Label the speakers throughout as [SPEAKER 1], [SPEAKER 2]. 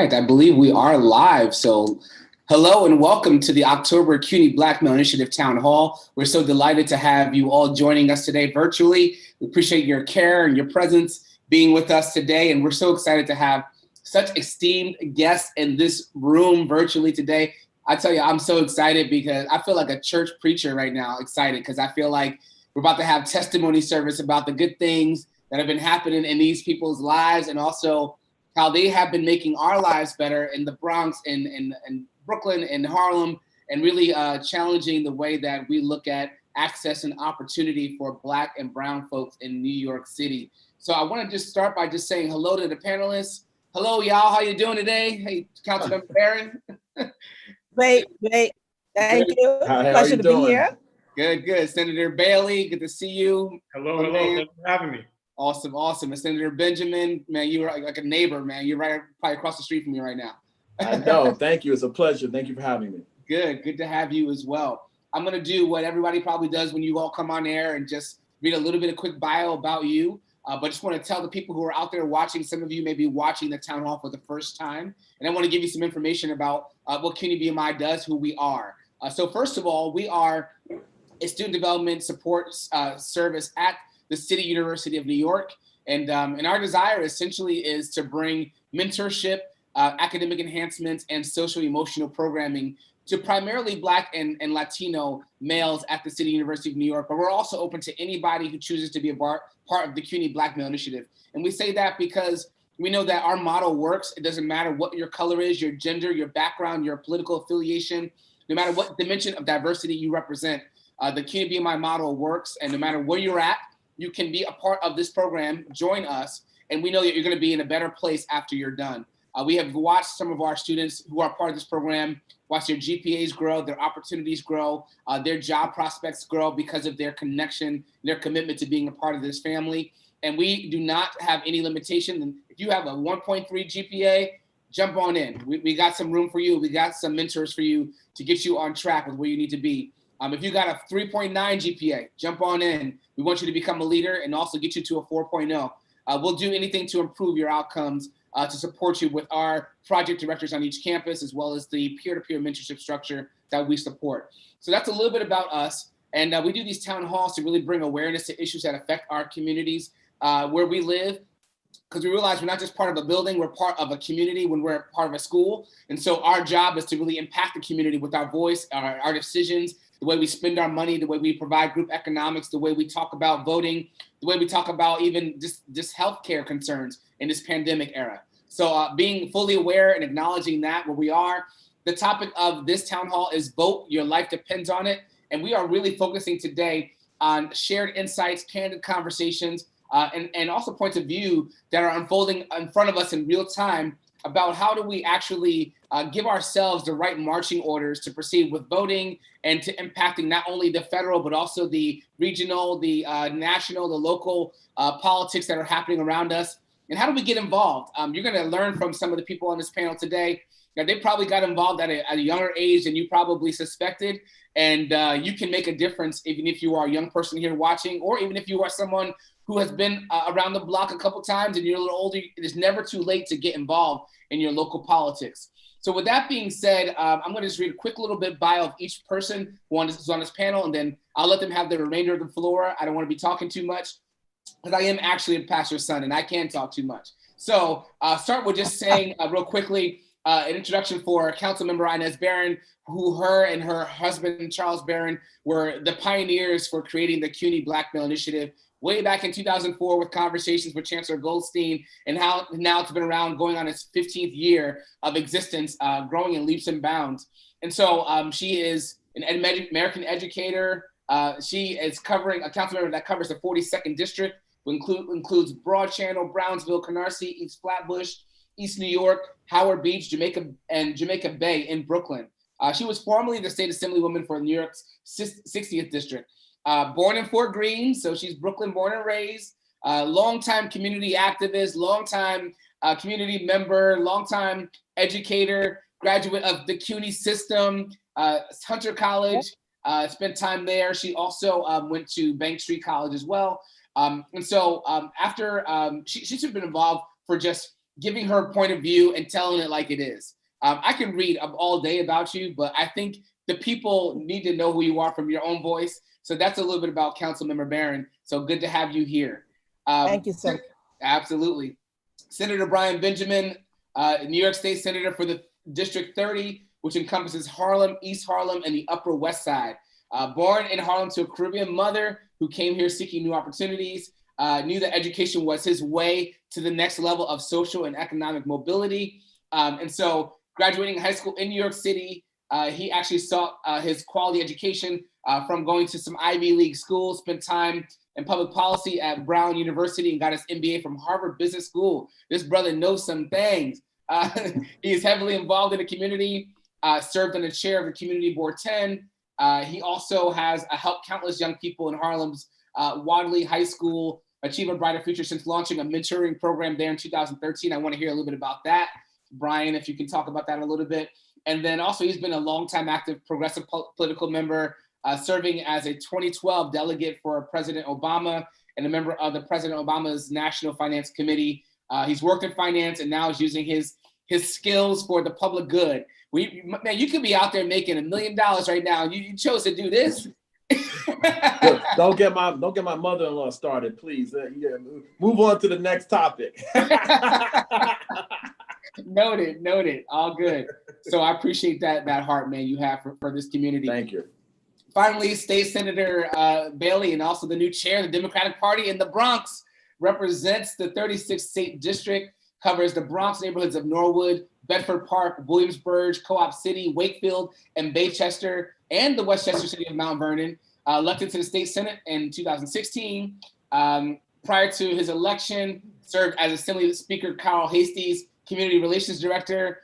[SPEAKER 1] Right, I believe we are live. So hello and welcome to the October CUNY Black Male Initiative Town Hall. We're so delighted to have you all joining us today virtually. We appreciate your care and your presence being with us today. And we're so excited to have such esteemed guests in this room virtually today. I tell you, I'm so excited because I feel like a church preacher right now, excited because I feel like we're about to have testimony service about the good things that have been happening in these people's lives, and also how they have been making our lives better in the Bronx and Brooklyn and Harlem, and really challenging the way that we look at access and opportunity for Black and Brown folks in New York City. So I want to just start by just saying hello to the panelists. Hello, y'all. How you doing today? Hey, Councilmember Barron.
[SPEAKER 2] Great. Thank you. Pleasure to be here.
[SPEAKER 1] Good. Senator Bailey, good to see you.
[SPEAKER 3] Hello. Thanks for having me.
[SPEAKER 1] Awesome. And Senator Benjamin, man, you were like a neighbor, man. You're right, probably across the street from me right now.
[SPEAKER 4] I know. Thank you. It's a pleasure. Thank you for having me.
[SPEAKER 1] Good to have you as well. I'm going to do what everybody probably does when you all come on air and just read a little bit of quick bio about you. But just want to tell the people who are out there watching, some of you may be watching the town hall for the first time. And I want to give you some information about what CUNY BMI does, who we are. So first of all, we are a student development support service at the City University of New York. And our desire essentially is to bring mentorship, academic enhancements, and social emotional programming to primarily Black and Latino males at the City University of New York. But we're also open to anybody who chooses to be a part of the CUNY Black Male Initiative. And we say that because we know that our model works. It doesn't matter what your color is, your gender, your background, your political affiliation, no matter what dimension of diversity you represent, the CUNY BMI model works. And no matter where you're at, you can be a part of this program, join us, and we know that you're going to be in a better place after you're done. We have watched some of our students who are part of this program, watch their GPAs grow, their opportunities grow, their job prospects grow because of their connection, their commitment to being a part of this family. And we do not have any limitation. And if you have a 1.3 GPA, jump on in. We got some room for you. We got some mentors for you to get you on track with where you need to be. If you got a 3.9 GPA, jump on in. We want you to become a leader and also get you to a 4.0. We'll do anything to improve your outcomes, to support you with our project directors on each campus, as well as the peer-to-peer mentorship structure that we support. So that's a little bit about us. And we do these town halls to really bring awareness to issues that affect our communities where we live, because we realize we're not just part of a building, we're part of a community when we're part of a school. And so our job is to really impact the community with our voice, our decisions, the way we spend our money, the way we provide group economics, the way we talk about voting, the way we talk about even just healthcare concerns in this pandemic era. So being fully aware and acknowledging that where we are, the topic of this town hall is vote, your life depends on it. And we are really focusing today on shared insights, candid conversations, and also points of view that are unfolding in front of us in real time about how do we actually give ourselves the right marching orders to proceed with voting and to impacting not only the federal, but also the regional, the national, the local politics that are happening around us. And how do we get involved? You're going to learn from some of the people on this panel today that they probably got involved at a younger age than you probably suspected. And you can make a difference even if you are a young person here watching, or even if you are someone who has been around the block a couple times and you're a little older. It is never too late to get involved in your local politics. So with that being said, I'm going to just read a quick little bit bio of each person who's on this panel, and then I'll let them have the remainder of the floor. I don't want to be talking too much because I am actually a pastor's son and I can talk too much. So I'll start with just saying real quickly, an introduction for Councilmember Inez Barron, who her and her husband, Charles Barron, were the pioneers for creating the CUNY Black Male Initiative way back in 2004 with conversations with Chancellor Goldstein, and how now it's been around going on its 15th year of existence, growing in leaps and bounds. And so she is an American educator. She is covering a council member that covers the 42nd district, includes Broad Channel, Brownsville, Canarsie, East Flatbush, East New York, Howard Beach, Jamaica, and Jamaica Bay in Brooklyn. She was formerly the state assemblywoman for New York's 60th district. Born in Fort Greene, so she's Brooklyn born and raised, longtime community activist, longtime community member, longtime educator, graduate of the CUNY system, Hunter College, spent time there. She also went to Bank Street College as well. And so after she's been involved for just giving her point of view and telling it like it is. I can read all day about you, but I think the people need to know who you are from your own voice. So that's a little bit about Councilmember Barron. So good to have you here.
[SPEAKER 2] Thank you so much.
[SPEAKER 1] Absolutely. Senator Brian Benjamin, New York State Senator for the District 30, which encompasses Harlem, East Harlem, and the Upper West Side. Born in Harlem to a Caribbean mother who came here seeking new opportunities, knew that education was his way to the next level of social and economic mobility. And so graduating high school in New York City, he actually sought his quality education from going to some Ivy League schools, spent time in public policy at Brown University and got his MBA from Harvard Business School. This brother knows some things. He is heavily involved in the community, served on the chair of the Community Board 10. He also has helped countless young people in Harlem's Wadley High School achieve a brighter future since launching a mentoring program there in 2013. I want to hear a little bit about that. Brian, if you can talk about that a little bit. And then also he's been a longtime active progressive political member, serving as a 2012 delegate for President Obama and a member of the President Obama's National Finance Committee. He's worked in finance and now is using his skills for the public good. Man, you could be out there making $1 million right now. You chose to do this.
[SPEAKER 4] Look, don't get my mother-in-law started, please. Yeah, move on to the next topic.
[SPEAKER 1] Noted. All good. So I appreciate that heart, man, you have for this community.
[SPEAKER 4] Thank you.
[SPEAKER 1] Finally, State Senator Bailey, and also the new chair of the Democratic Party in the Bronx, represents the 36th State District, covers the Bronx neighborhoods of Norwood, Bedford Park, Williamsburg, Co-op City, Wakefield, and Baychester, and the Westchester city of Mount Vernon. Elected to the state senate in 2016. Prior to his election, served as Assembly Speaker Carl Hasty's Community Relations Director.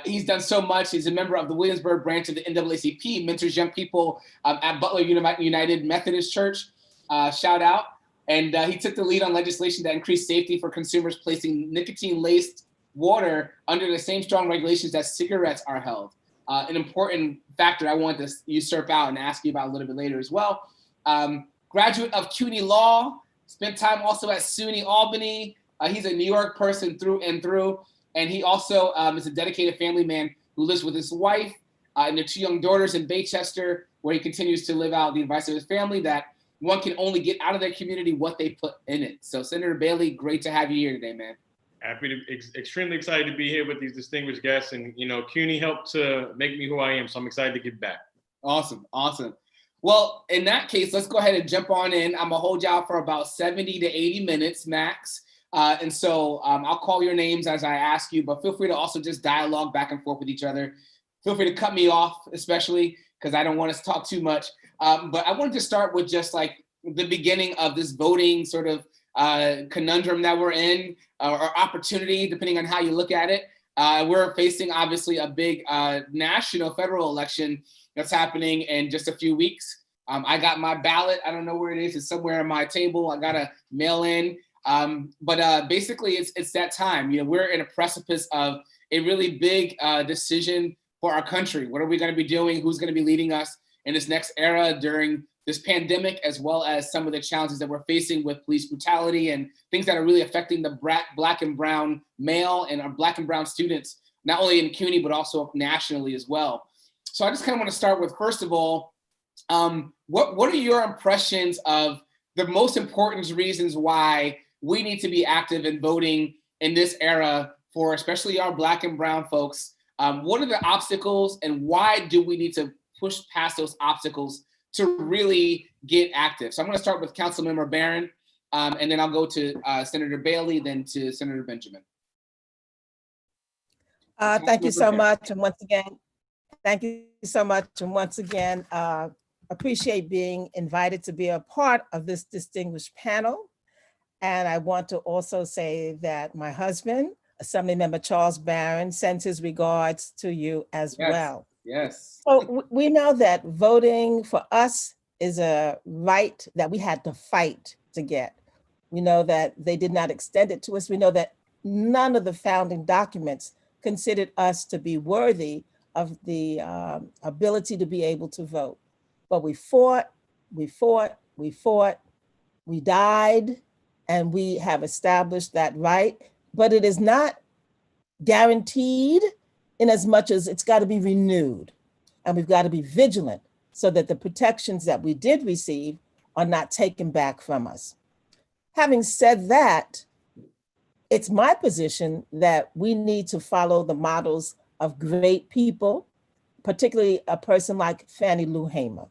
[SPEAKER 1] He's done so much. He's a member of the Williamsburg branch of the NAACP, mentors young people at Butler United Methodist Church, shout out. And he took the lead on legislation that increased safety for consumers placing nicotine-laced water under the same strong regulations that cigarettes are held. An important factor I want to usurp out and ask you about a little bit later as well. Graduate of CUNY Law, spent time also at SUNY Albany. He's a New York person through and through. And he also is a dedicated family man who lives with his wife and their 2 young daughters in Baychester, where he continues to live out the advice of his family that one can only get out of their community what they put in it. So Senator Bailey, great to have you here today, man.
[SPEAKER 3] Happy to, extremely excited to be here with these distinguished guests. And, CUNY helped to make me who I am. So I'm excited to give back.
[SPEAKER 1] Awesome. Well, in that case, let's go ahead and jump on in. I'm gonna hold y'all for about 70 to 80 minutes max. And so I'll call your names as I ask you, but feel free to also just dialogue back and forth with each other. Feel free to cut me off, especially because I don't want us to talk too much. But I wanted to start with just like the beginning of this voting sort of conundrum that we're in, or opportunity, depending on how you look at it. We're facing obviously a big national federal election that's happening in just a few weeks. I got my ballot. I don't know where it is. It's somewhere on my table. I got to mail in. But basically it's that time. We're in a precipice of a really big decision for our country. What are we going to be doing? Who's going to be leading us in this next era during this pandemic, as well as some of the challenges that we're facing with police brutality and things that are really affecting the Black and brown male and our Black and brown students, not only in CUNY, but also nationally as well. So I just kind of want to start with, first of all, what are your impressions of the most important reasons why we need to be active in voting in this era for especially our Black and brown folks? What are the obstacles, and why do we need to push past those obstacles to really get active? So I'm going to start with Councilmember Barron, and then I'll go to Senator Bailey, then to Senator Benjamin.
[SPEAKER 2] Thank you so much. And once again, thank you so much. And once again, appreciate being invited to be a part of this distinguished panel. And I want to also say that my husband, Assemblymember Charles Barron, sends his regards to you as well.
[SPEAKER 1] Yes.
[SPEAKER 2] So we know that voting for us is a right that we had to fight to get. We know that they did not extend it to us. We know that none of the founding documents considered us to be worthy of the ability to be able to vote. But we fought, we died, and we have established that right. But it is not guaranteed in as much as it's got to be renewed. And we've got to be vigilant so that the protections that we did receive are not taken back from us. Having said that, it's my position that we need to follow the models of great people, particularly a person like Fannie Lou Hamer.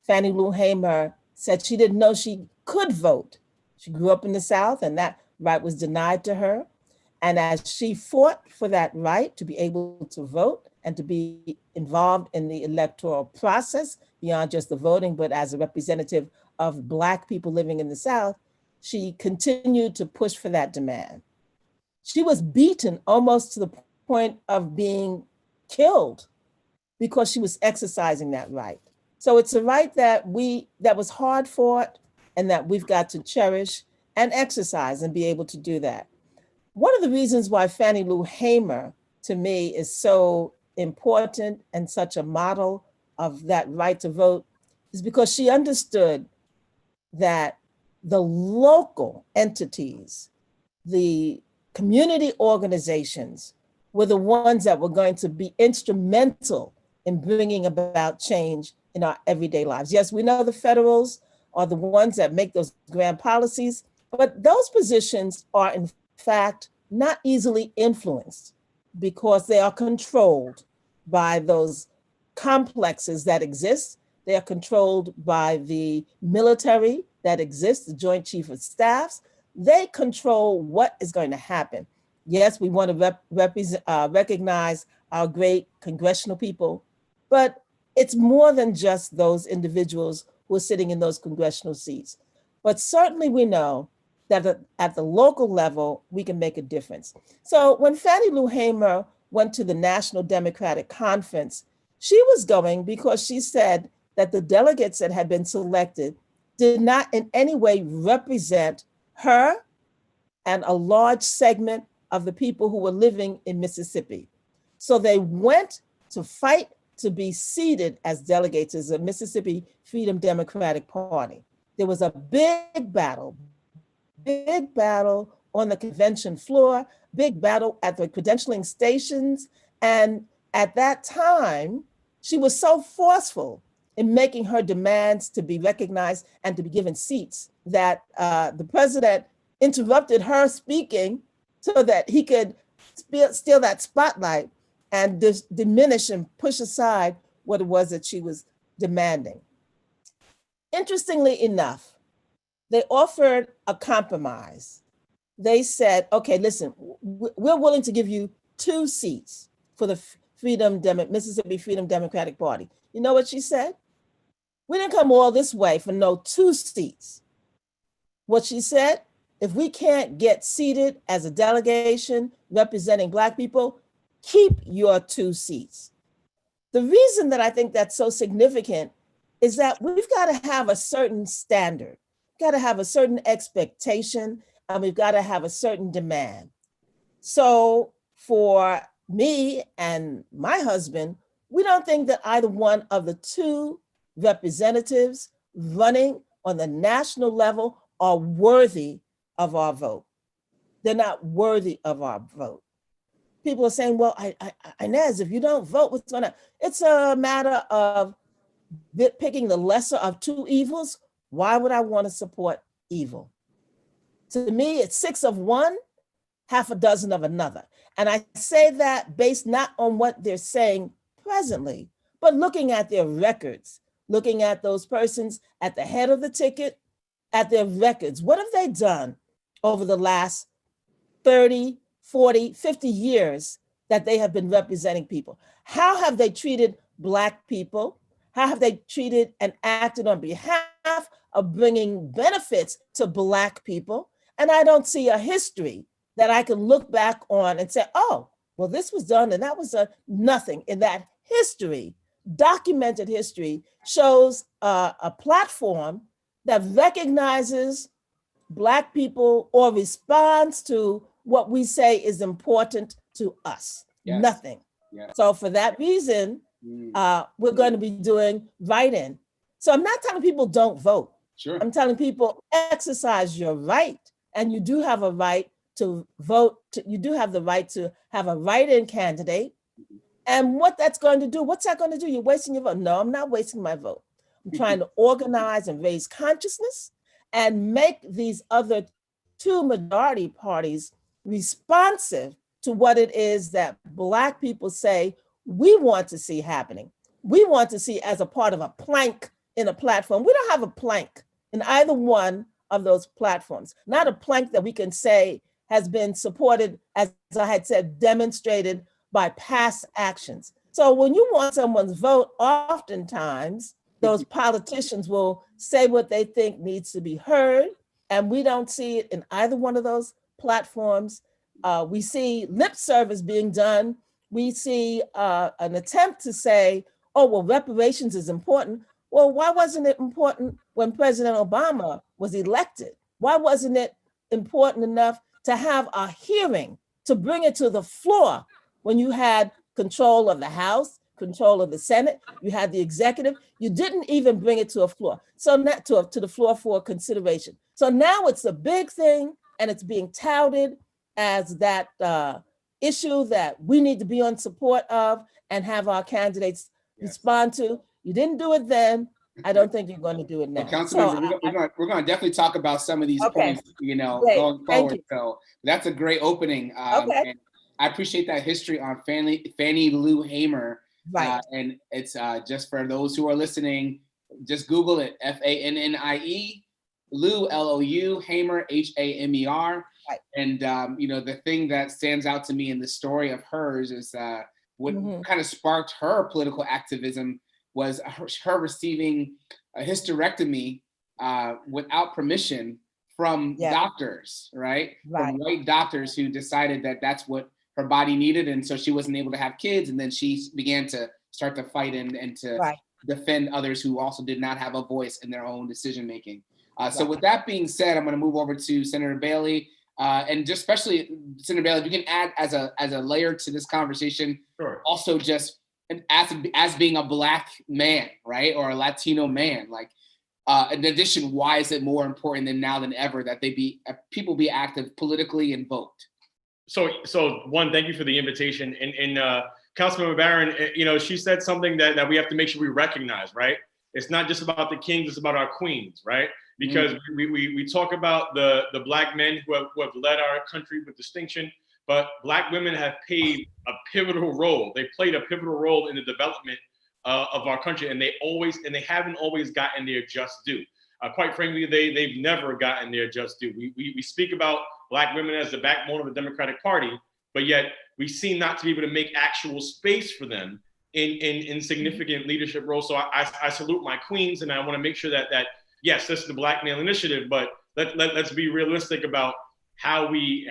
[SPEAKER 2] Fannie Lou Hamer said she didn't know she could vote. She grew up in the South and that right was denied to her. And as she fought for that right to be able to vote and to be involved in the electoral process beyond just the voting, but as a representative of Black people living in the South, she continued to push for that demand. She was beaten almost to the point of being killed because she was exercising that right. So it's a right that was hard fought and that we've got to cherish and exercise and be able to do that. One of the reasons why Fannie Lou Hamer, to me, is so important and such a model of that right to vote is because she understood that the local entities, the community organizations, were the ones that were going to be instrumental in bringing about change in our everyday lives. Yes, we know the federals are the ones that make those grand policies, but those positions are in fact not easily influenced because they are controlled by those complexes that exist. They are controlled by the military that exists, the Joint Chief of Staffs. They control what is going to happen. Yes, we want to recognize our great congressional people, but it's more than just those individuals who are sitting in those congressional seats. But certainly we know that at the local level, we can make a difference. So when Fannie Lou Hamer went to the National Democratic Conference, she was going because she said that the delegates that had been selected did not in any way represent her and a large segment of the people who were living in Mississippi. So they went to fight to be seated as delegates as the Mississippi Freedom Democratic Party. There was a big battle on the convention floor, big battle at the credentialing stations. And at that time, she was so forceful in making her demands to be recognized and to be given seats that the president interrupted her speaking so that he could steal that spotlight and diminish and push aside what it was that she was demanding. Interestingly enough, they offered a compromise. They said, okay, listen, we're willing to give you 2 seats for the Mississippi Freedom Democratic Party. You know what she said? We didn't come all this way for no 2 seats. What she said, if we can't get seated as a delegation representing Black people, keep your 2 seats. The reason that I think that's so significant is that we've got to have a certain standard, we've got to have a certain expectation, and we've got to have a certain demand. So for me and my husband, we don't think that either one of the 2 representatives running on the national level are worthy of our vote. They're not worthy of our vote. People are saying, well, Inez, if you don't vote, what's going to? It's a matter of picking the lesser of 2 evils. Why would I want to support evil? To me, it's 6 of one, half a dozen of another. And I say that based not on what they're saying presently, but looking at their records, looking at those persons at the head of the ticket, at their records. What have they done over the last 30, 40, 50 years that they have been representing people? How have they treated Black people? How have they treated and acted on behalf of bringing benefits to Black people? And I don't see a history that I can look back on and say, oh, well, this was done and that was done. Nothing in that history, documented history, shows a platform that recognizes Black people or responds to what we say is important to us. Yes. Nothing. Yes. So for that reason, we're going to be doing write-in. So I'm not telling people don't vote.
[SPEAKER 1] Sure.
[SPEAKER 2] I'm telling people exercise your right, and you do have a right to vote. You do have the right to have a write-in candidate. And what that's going to do, what's that going to do? You're wasting your vote. No, I'm not wasting my vote. I'm trying to organize and raise consciousness and make these other two majority parties responsive to what it is that Black people say we want to see happening. We want to see as a part of a plank in a platform. We don't have a plank in either one of those platforms, not a plank that we can say has been supported, as I had said, demonstrated by past actions. So when you want someone's vote, oftentimes those politicians will say what they think needs to be heard, and we don't see it in either one of those platforms. We see lip service being done. We see an attempt to say, oh, well, reparations is important. Well, why wasn't it important when President Obama was elected? Why wasn't it important enough to have a hearing, to bring it to the floor when you had control of the House, control of the Senate, you had the executive? You didn't even bring it to a floor. So not to the floor for consideration. So now it's a big thing, and it's being touted as that issue that we need to be on support of and have our candidates respond to. You didn't do it then. I don't think you're going to do it now.
[SPEAKER 1] Well, Councilmember, we're going to definitely talk about some of these points,
[SPEAKER 2] Great.
[SPEAKER 1] Going forward. So that's a great opening. And I appreciate that history on Fannie Lou Hamer.
[SPEAKER 2] Right.
[SPEAKER 1] And it's just for those who are listening, just Google it, Fannie, Lou, Lou, Hamer, Hamer. Right. And, the thing that stands out to me in the story of hers is what kind of sparked her political activism was her receiving a hysterectomy without permission from doctors, right? From white doctors who decided that that's what her body needed. And so she wasn't able to have kids. And then she began to start to fight and to defend others who also did not have a voice in their own decision-making. So with that being said, I'm going to move over to Senator Bailey. And just especially Senator Bailey, if you can add as a layer to this conversation, also just as being a Black man, right, or a Latino man, like in addition, why is it more important now than ever that people be active politically and vote?
[SPEAKER 3] So one, thank you for the invitation. And Councilmember Barron, she said something that we have to make sure we recognize, right? It's not just about the kings, it's about our queens, right? Because we talk about the Black men who have led our country with distinction, but Black women have played a pivotal role. They played a pivotal role in the development of our country, and they haven't always gotten their just due. Quite frankly, they've never gotten their just due. We speak about Black women as the backbone of the Democratic Party, but yet we seem not to be able to make actual space for them in significant leadership roles. So I salute my queens, and I want to make sure that yes, this is the Black Male Initiative, but let's be realistic about how we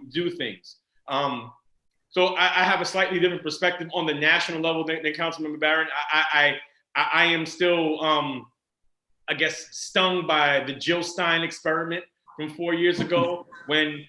[SPEAKER 3] do things. So I have a slightly different perspective on the national level than Councilmember Barron. I am still, I guess, stung by the Jill Stein experiment from 4 years ago when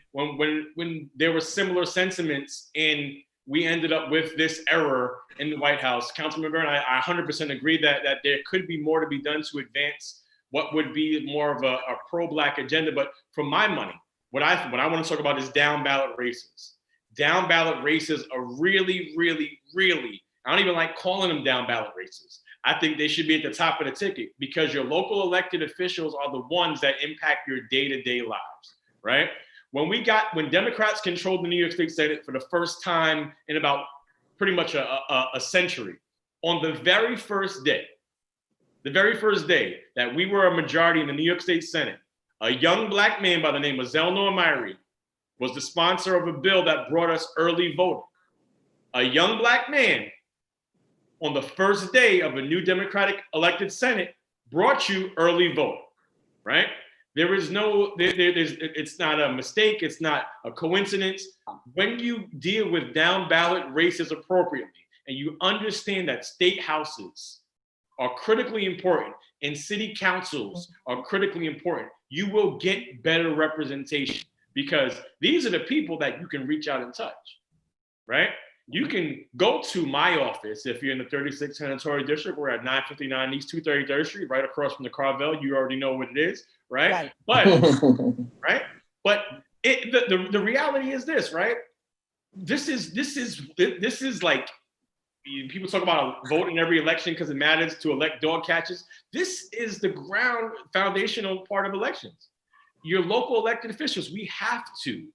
[SPEAKER 3] there were similar sentiments and we ended up with this error in the White House. Councilmember Barron, I 100% agree that there could be more to be done to advance what would be more of a pro-Black agenda. But for my money, what I want to talk about is down ballot races. Down ballot races are really, really, really, I don't even like calling them down ballot races. I think they should be at the top of the ticket because your local elected officials are the ones that impact your day-to-day lives, right? When Democrats controlled the New York State Senate for the first time in about pretty much a century, on the very first day that we were a majority in the New York State Senate, a young Black man by the name of Zelno Amiri was the sponsor of a bill that brought us early voting. A young Black man on the first day of a new Democratic elected Senate brought you early voting, right? It's not a mistake, it's not a coincidence. When you deal with down ballot races appropriately, and you understand that state houses are critically important and city councils are critically important, you will get better representation because these are the people that you can reach out and touch, right? You can go to my office if you're in the 36th Senatorial District. We're at 959 East 233rd Street, right across from the Carvel. You already know what it is, right? But the reality is this, right? This is like, people talk about voting every election because it matters to elect dog catchers. This is the foundational part of elections. Your local elected officials, we have to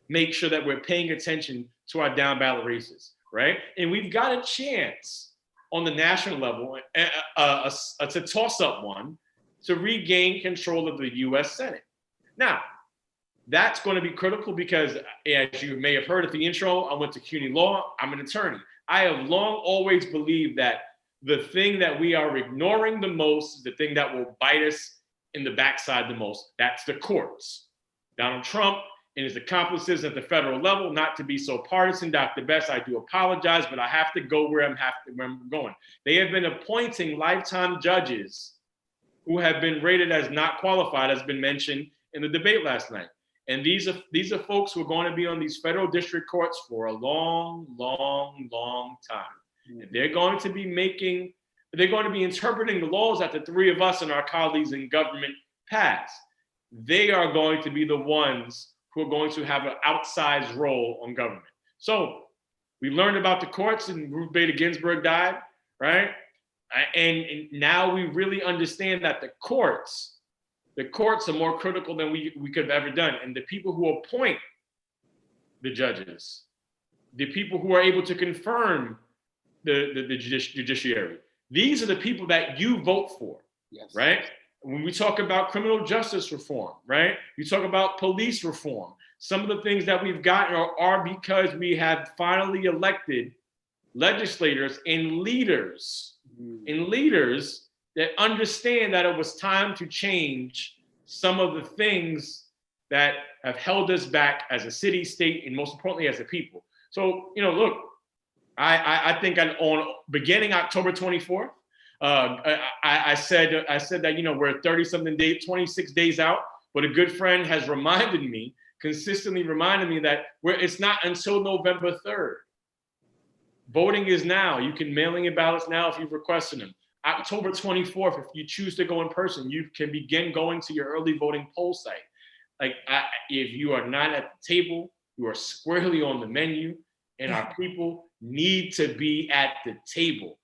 [SPEAKER 3] make sure that we're paying attention to our down ballot races, right? And we've got a chance on the national level to toss up one to regain control of the US Senate. Now, that's going to be critical because, as you may have heard at the intro, I went to CUNY Law. I'm an attorney. I have long always believed that the thing that we are ignoring the most is the thing that will bite us in the backside the most. That's the courts. Donald Trump and his accomplices at the federal level, not to be so partisan, Dr. Best, I do apologize, but I have to go where I'm going. They have been appointing lifetime judges who have been rated as not qualified, as been mentioned in the debate last night. And these are folks who are going to be on these federal district courts for a long, long, long time. And they're going to be interpreting the laws that the three of us and our colleagues in government pass. They are going to be the ones who are going to have an outsized role on government. So we learned about the courts and Ruth Bader Ginsburg died, right? And now we really understand that the courts are more critical than we could have ever done. And the people who appoint the judges, the people who are able to confirm the judiciary, these are the people that you vote for, yes. Right? When we talk about criminal justice reform, right? You talk about police reform. Some of the things that we've gotten are because we have finally elected legislators and leaders that understand that it was time to change some of the things that have held us back as a city, state, and most importantly, as a people. So, look, I think on beginning October 24th, I said that, we're 30-something days, 26 days out, but a good friend has consistently reminded me that it's not until November 3rd. Voting is now. You can mail in your ballots now if you've requested them. October 24th, if you choose to go in person, you can begin going to your early voting poll site. If you are not at the table, you are squarely on the menu, and our people need to be at the table,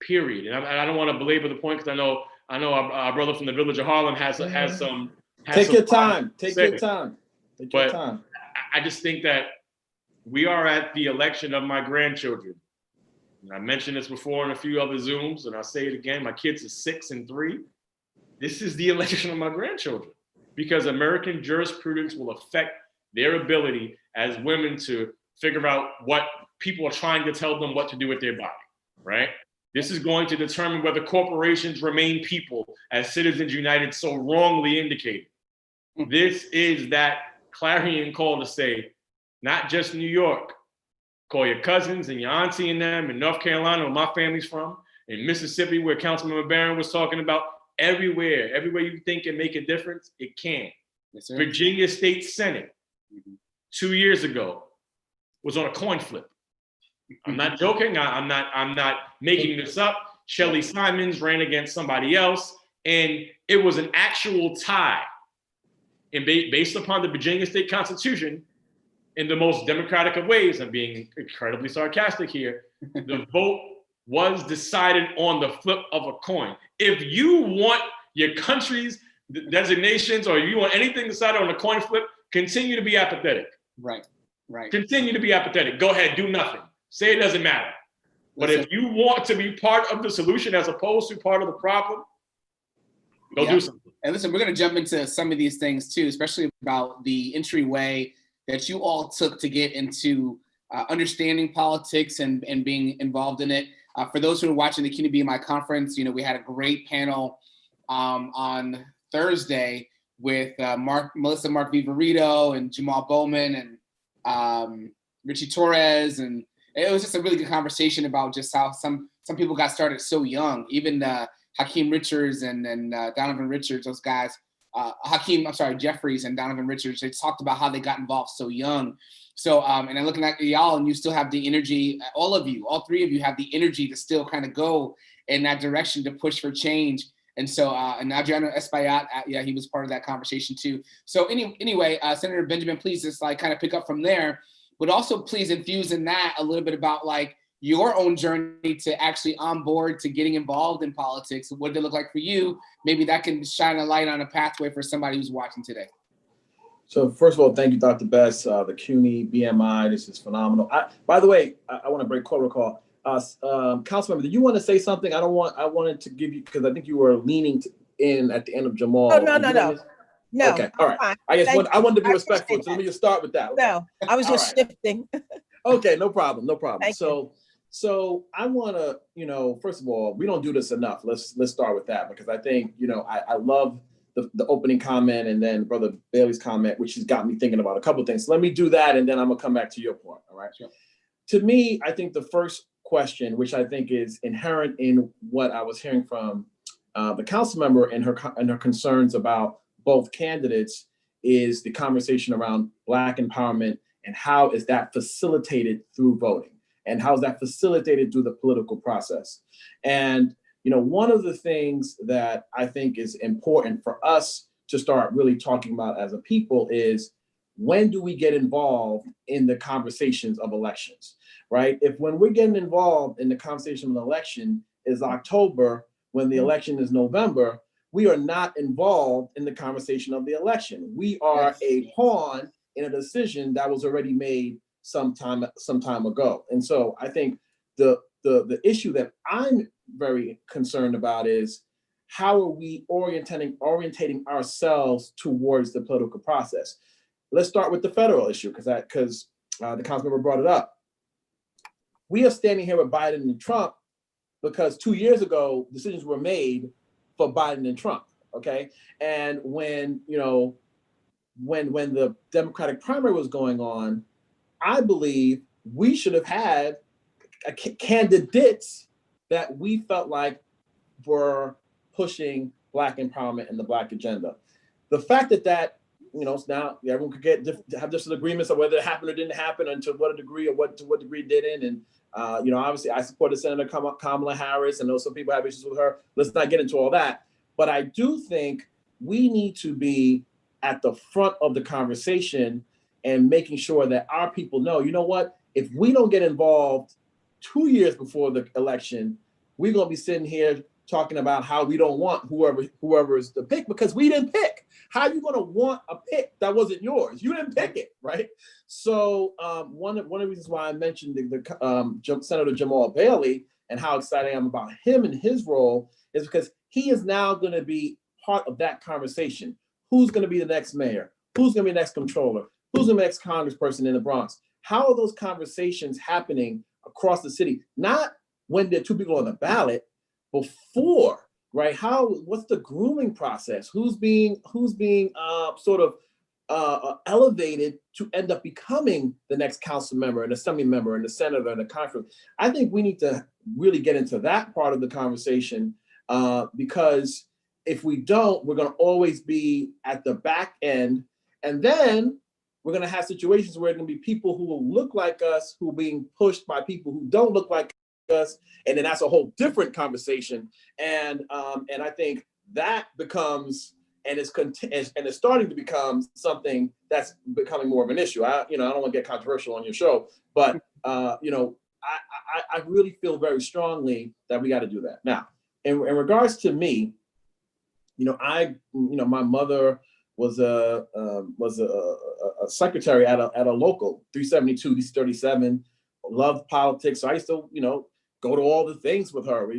[SPEAKER 3] period. And I don't want to belabor the point because I know our brother from the village of Harlem has some.
[SPEAKER 4] Take your time. Take your time.
[SPEAKER 3] I just think that we are at the election of my grandchildren. And I mentioned this before in a few other Zooms, and I'll say it again. My kids are 6 and 3. This is the election of my grandchildren because American jurisprudence will affect their ability as women to figure out what people are trying to tell them what to do with their body, right? This is going to determine whether corporations remain people, as Citizens United so wrongly indicated. This is that clarion call to say, not just New York, call your cousins and your auntie and them in North Carolina, where my family's from, in Mississippi, where Councilmember Barron was talking about, everywhere you think can make a difference, it can. Yes, sir. Virginia State Senate 2 years ago was on a coin flip. I'm not joking. I'm not making this up. Shirley Simons ran against somebody else, and it was an actual tie. And based upon the Virginia State Constitution, in the most democratic of ways, I'm being incredibly sarcastic here, the vote was decided on the flip of a coin. If you want your country's designations or you want anything decided on a coin flip, continue to be apathetic.
[SPEAKER 1] Right.
[SPEAKER 3] Continue to be apathetic. Go ahead, do nothing. Say it doesn't matter. But if you want to be part of the solution as opposed to part of the problem, go do something.
[SPEAKER 1] And listen, we're going to jump into some of these things too, especially about the entryway that you all took to get into understanding politics and being involved in it. For those who are watching the CUNY BMI conference, we had a great panel on Thursday with Melissa Mark Viverito and Jamaal Bowman and Richie Torres. And it was just a really good conversation about just how some people got started so young, even Hakeem Richards and Donovan Richards, those guys, Jeffries and Donovan Richards, they talked about how they got involved so young. So, and I'm looking at y'all and you still have the energy, all three of you have the energy to still kind of go in that direction to push for change. And so, and Adriano Espaillat, yeah, he was part of that conversation too. So anyway, Senator Benjamin, please just like kind of pick up from there, but also please infuse in that a little bit about like your own journey to actually on board to getting involved in politics. What did it look like for you? Maybe that can shine a light on a pathway for somebody who's watching today.
[SPEAKER 4] So first of all, thank you, Dr. Bess, the CUNY BMI. This is phenomenal. By the way, I want to break protocol. Councilmember, did you want to say something? I wanted to give you, because I think you were leaning in at the end of Jamaal.
[SPEAKER 2] Oh, no. No.
[SPEAKER 4] Okay, all right.
[SPEAKER 2] Fine.
[SPEAKER 4] I wanted to be respectful, so let me just start with that.
[SPEAKER 2] No, I was just shifting.
[SPEAKER 4] Okay, no problem.
[SPEAKER 2] Thank you.
[SPEAKER 4] So I want to, first of all, we don't do this enough. Let's start with that, because I think, I love the opening comment and then Brother Bailey's comment, which has got me thinking about a couple of things. So let me do that, and then I'm gonna come back to your point. All right.
[SPEAKER 1] Sure.
[SPEAKER 4] To me, I think the first question, which I think is inherent in what I was hearing from the council member and her concerns about both candidates, is the conversation around Black empowerment and how is that facilitated through voting, and how is that facilitated through the political process. And one of the things that I think is important for us to start really talking about as a people is, when do we get involved in the conversations of elections, right? If when we're getting involved in the conversation of an election is October, when the election is November, we are not involved in the conversation of the election. We are a pawn in a decision that was already made some time ago. And so I think the issue that I'm very concerned about is, how are we orientating ourselves towards the political process? Let's start with the federal issue, because the council member brought it up. We are standing here with Biden and Trump because 2 years ago, decisions were made for Biden and Trump, okay? And when the Democratic primary was going on, I believe we should have had candidates that we felt like were pushing Black empowerment and the Black agenda. The fact that now everyone could have different agreements on whether it happened or didn't happen, and to what degree it didn't. And obviously I supported Senator Kamala Harris, and know some people have issues with her. Let's not get into all that. But I do think we need to be at the front of the conversation and making sure that our people know, what, if we don't get involved 2 years before the election, we're going to be sitting here talking about how we don't want whoever is the pick, because we didn't pick. How are you going to want a pick that wasn't yours? You didn't pick it, right? So one of the reasons why I mentioned the Senator Jamaal Bailey and how excited I am about him and his role is because he is now going to be part of that conversation. Who's going to be the next mayor? Who's going to be the next controller? Who's going to be the next congressperson in the Bronx? How are those conversations happening across the city? Not when there are two people on the ballot, before, right? What's the grooming process? Who's being sort of elevated to end up becoming the next council member and assembly member and the senator and the conference? I think we need to really get into that part of the conversation, because if we don't, we're going to always be at the back end, and then we're going to have situations where there are going to be people who will look like us who are being pushed by people who don't look like us, and then that's a whole different conversation. And I think that becomes and it's starting to become something that's becoming more of an issue. I don't want to get controversial on your show, but I really feel very strongly that we got to do that. Now, in regards to me, my mother was a secretary at a local 372 DC37. Loved politics, so I used to go to all the things with her.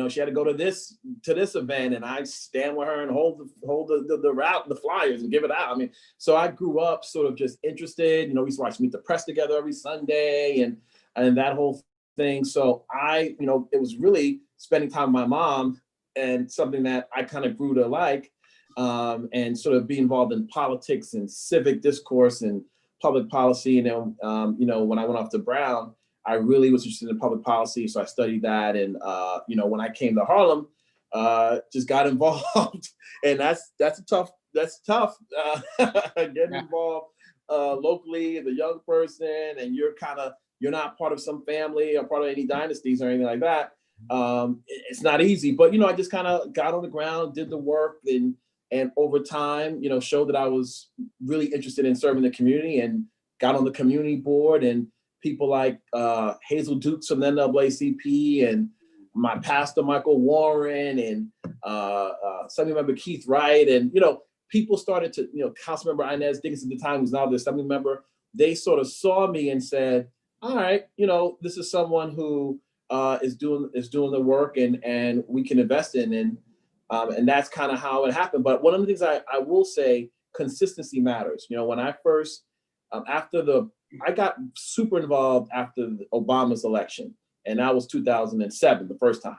[SPEAKER 4] She had to go to this event, and I stand with her and hold the route, the flyers, and give it out. So I grew up sort of just interested. We used to watch Meet the Press together every Sunday, and that whole thing. So it was really spending time with my mom, and something that I kind of grew to like, and sort of be involved in politics and civic discourse and public policy. And then, when I went off to Brown, I really was interested in public policy, so I studied that. And when I came to Harlem, just got involved, and that's tough. Getting involved locally as a young person, and you're not part of some family or part of any dynasties or anything like that. It's not easy, but, I just kind of got on the ground, did the work, and over time, showed that I was really interested in serving the community, and got on the community board, and people like Hazel Dukes from the NAACP, and my pastor, Michael Warren, and Assembly Member Keith Wright, and, people started to, Councilmember Inez Dickens at the time, who's now the Assembly member, they sort of saw me and said, all right, this is someone who is doing the work, and we can invest in, and that's kind of how it happened. But one of the things I will say, consistency matters. When I first, I got super involved after Obama's election, and that was 2007, the first time.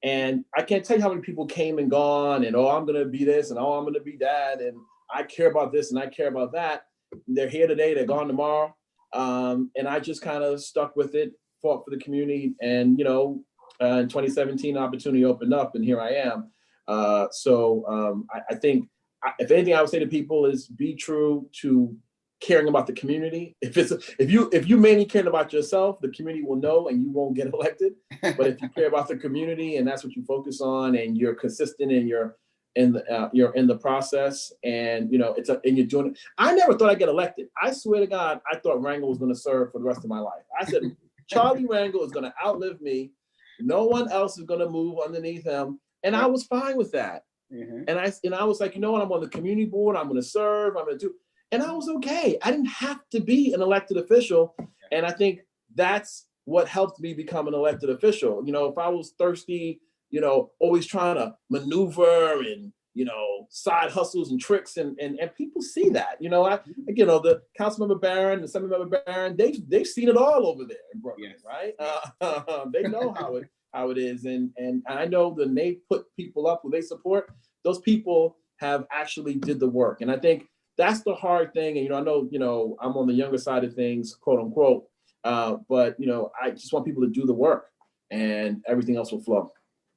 [SPEAKER 4] And I can't tell you how many people came and gone, and, oh, I'm going to be this, and, oh, I'm going to be that, and I care about this, and I care about that. They're here today, they're gone tomorrow. And I just kind of stuck with it, fought for the community, and, in 2017, opportunity opened up, and here I am. I think, if anything I would say to people is be true to caring about the community. If you mainly care about yourself, the community will know and you won't get elected. But if you care about the community and that's what you focus on, and you're consistent and you're in the process, and and you're doing it. I never thought I'd get elected. I swear to God, I thought Rangel was going to serve for the rest of my life. I said, Charlie Rangel is going to outlive me. No one else is going to move underneath him. And I was fine with that. Mm-hmm. And I was like, I'm on the community board. I'm going to serve. I'm going to do. And I was okay. I didn't have to be an elected official. And I think that's what helped me become an elected official. If I was thirsty, always trying to maneuver and, side hustles and tricks, and people see that, the Councilmember Barron, the Assemblymember Barron, they've seen it all over there in Brooklyn, yes. Right? They know how it is. And I know that they put people up who they support, those people have actually did the work. And I think that's the hard thing. And, I know, I'm on the younger side of things, quote unquote. But, I just want people to do the work, and everything else will flow.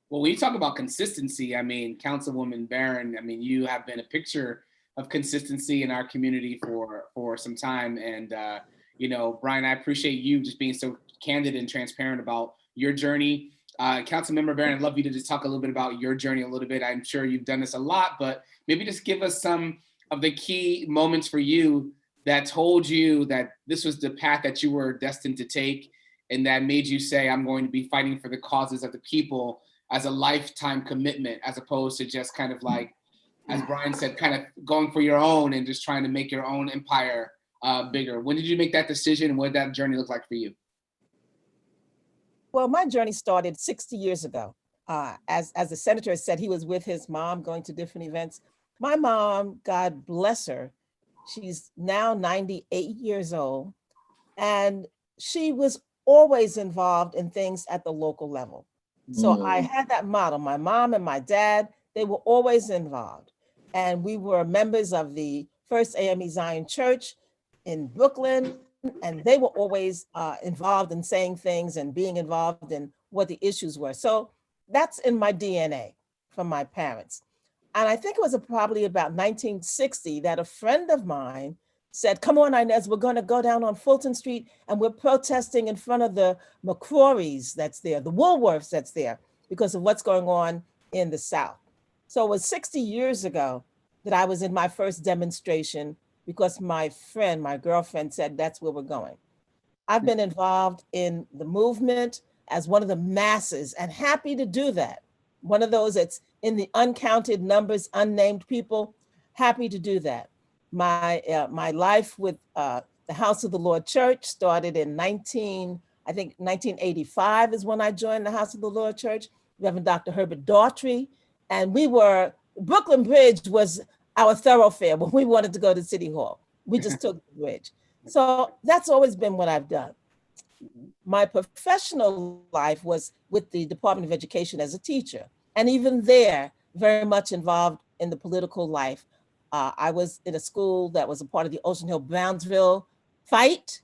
[SPEAKER 1] Well, when you talk about consistency, Councilwoman Barron, you have been a picture of consistency in our community for some time. And, Brian, I appreciate you just being so candid and transparent about your journey. Councilmember Barron, I'd love you to just talk a little bit about your journey a little bit. I'm sure you've done this a lot, but maybe just give us some of the key moments for you that told you that this was the path that you were destined to take, and that made you say, I'm going to be fighting for the causes of the people as a lifetime commitment, as opposed to just kind of like, as Brian said, kind of going for your own and just trying to make your own empire bigger. When did you make that decision, and what did that journey look like for you?
[SPEAKER 2] Well, my journey started 60 years ago. As the senator said, he was with his mom going to different events. My mom, God bless her, she's now 98 years old, and she was always involved in things at the local level. So I had that model. My mom and my dad, they were always involved. And we were members of the First AME Zion Church in Brooklyn, and they were always involved in saying things and being involved in what the issues were. So that's in my DNA from my parents. And I think it was probably about 1960 that a friend of mine said, come on, Inez, we're going to go down on Fulton Street, and we're protesting in front of the McCrory's that's there, the Woolworths that's there, because of what's going on in the South. So it was 60 years ago that I was in my first demonstration, because my girlfriend said, that's where we're going. I've been involved in the movement as one of the masses, and happy to do that. One of those that's in the uncounted numbers, unnamed people, happy to do that. My life with the House of the Lord Church started in 1985 is when I joined the House of the Lord Church, Reverend Dr. Herbert Daughtry. And Brooklyn Bridge was our thoroughfare when we wanted to go to City Hall. We just took the bridge. So that's always been what I've done. My professional life was with the Department of Education as a teacher. And even there, very much involved in the political life. I was in a school that was a part of the Ocean Hill-Brownsville fight,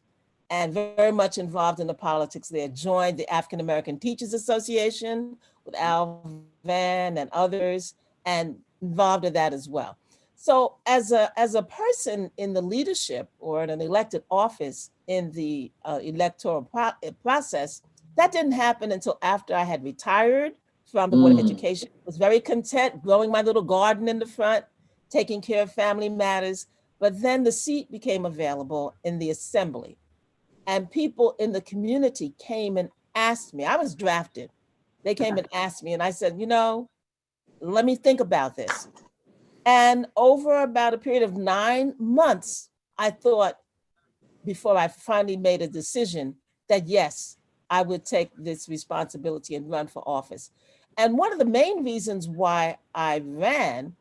[SPEAKER 2] and very much involved in the politics there. Joined the African American Teachers Association with Al Van and others, and involved in that as well. So as a person in the leadership or in an elected office in the electoral process, That didn't happen until after I had retired from the Board of Education. Was very content growing my little garden in the front, taking care of family matters. But then the seat became available in the assembly. And people in the community came and asked me. I was drafted. They came and asked me, and I said, you know, let me think about this. And over about a period of 9 months, I thought, before I finally made a decision, that yes, I would take this responsibility and run for office. And one of the main reasons why I ran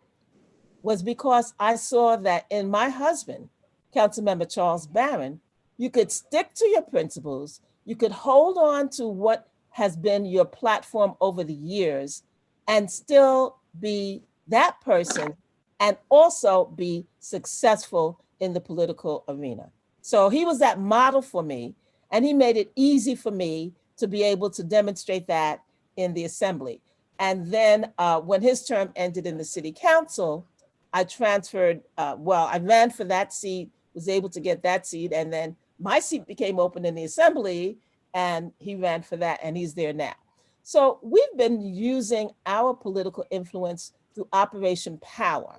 [SPEAKER 2] was because I saw that in my husband, Councilmember Charles Barron, you could stick to your principles, you could hold on to what has been your platform over the years and still be that person and also be successful in the political arena. So he was that model for me, and he made it easy for me to be able to demonstrate that in the assembly. And then when his term ended in the city council, I transferred, I ran for that seat, was able to get that seat, and then my seat became open in the assembly, and he ran for that, and he's there now. So we've been using our political influence through Operation Power.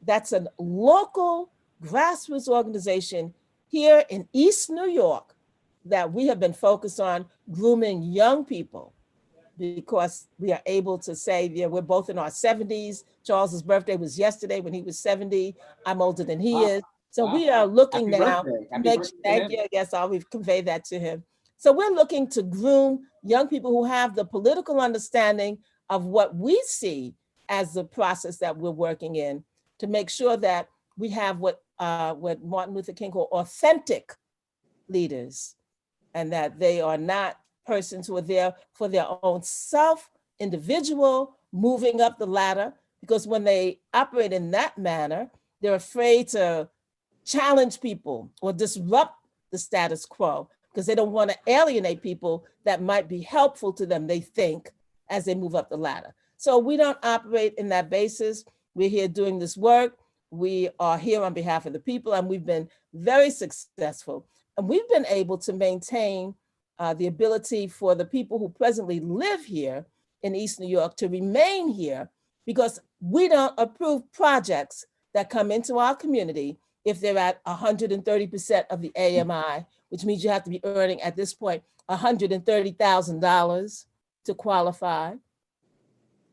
[SPEAKER 2] That's a local grassroots organization here in East New York that we have been focused on grooming young people, because we are able to say, yeah, we're both in our 70s. Charles's birthday was yesterday when he was 70. I'm older than he is. So we are looking now to make, thank you, I guess I'll convey that to him. So we're looking to groom young people who have the political understanding of what we see as the process that we're working in, to make sure that we have what Martin Luther King called authentic leaders, and that they are not persons who are there for their own self, individual, moving up the ladder, because when they operate in that manner, they're afraid to challenge people or disrupt the status quo, because they don't want to alienate people that might be helpful to them, they think, as they move up the ladder. So we don't operate in that basis. We're here doing this work. We are here on behalf of the people, and we've been very successful. And we've been able to maintain the ability for the people who presently live here in East New York to remain here, because we don't approve projects that come into our community if they're at 130% of the AMI, which means you have to be earning at this point $130,000 to qualify.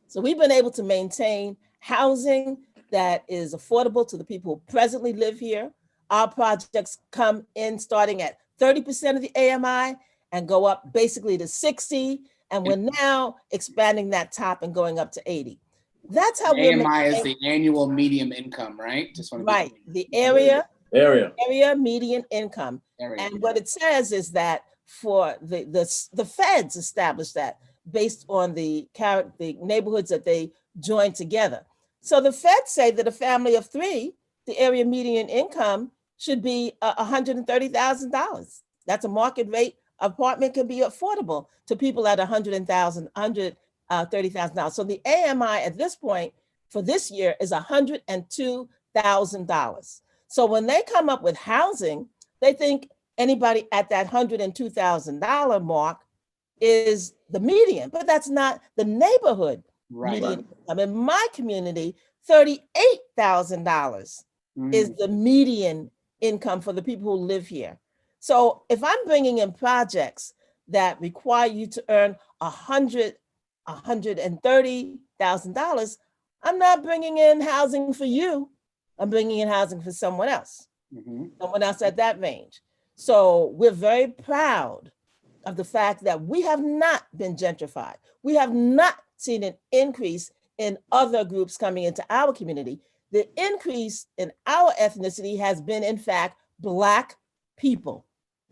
[SPEAKER 2] So we've been able to maintain housing that is affordable to the people who presently live here. Our projects come in starting at 30% of the AMI and go up basically to 60. And we're now expanding that top and going up to 80. That's how we're
[SPEAKER 1] AMI is the annual median income, right? Just want to
[SPEAKER 2] right, the area median income. And what it says is that for the feds established that based on the neighborhoods that they joined together. So the feds say that a family of 3, the area median income should be $130,000. That's a market rate. Apartment can be affordable to people at $130,000. So the AMI at this point for this year is $102,000. So when they come up with housing, they think anybody at that $102,000 mark is the median, but that's not the neighborhood median income. In my community, $38,000 is the median income for the people who live here. So if I'm bringing in projects that require you to earn $130,000, I'm not bringing in housing for you. I'm bringing in housing for someone else, someone else at that range. So we're very proud of the fact that we have not been gentrified. We have not seen an increase in other groups coming into our community. The increase in our ethnicity has been, in fact, Black people.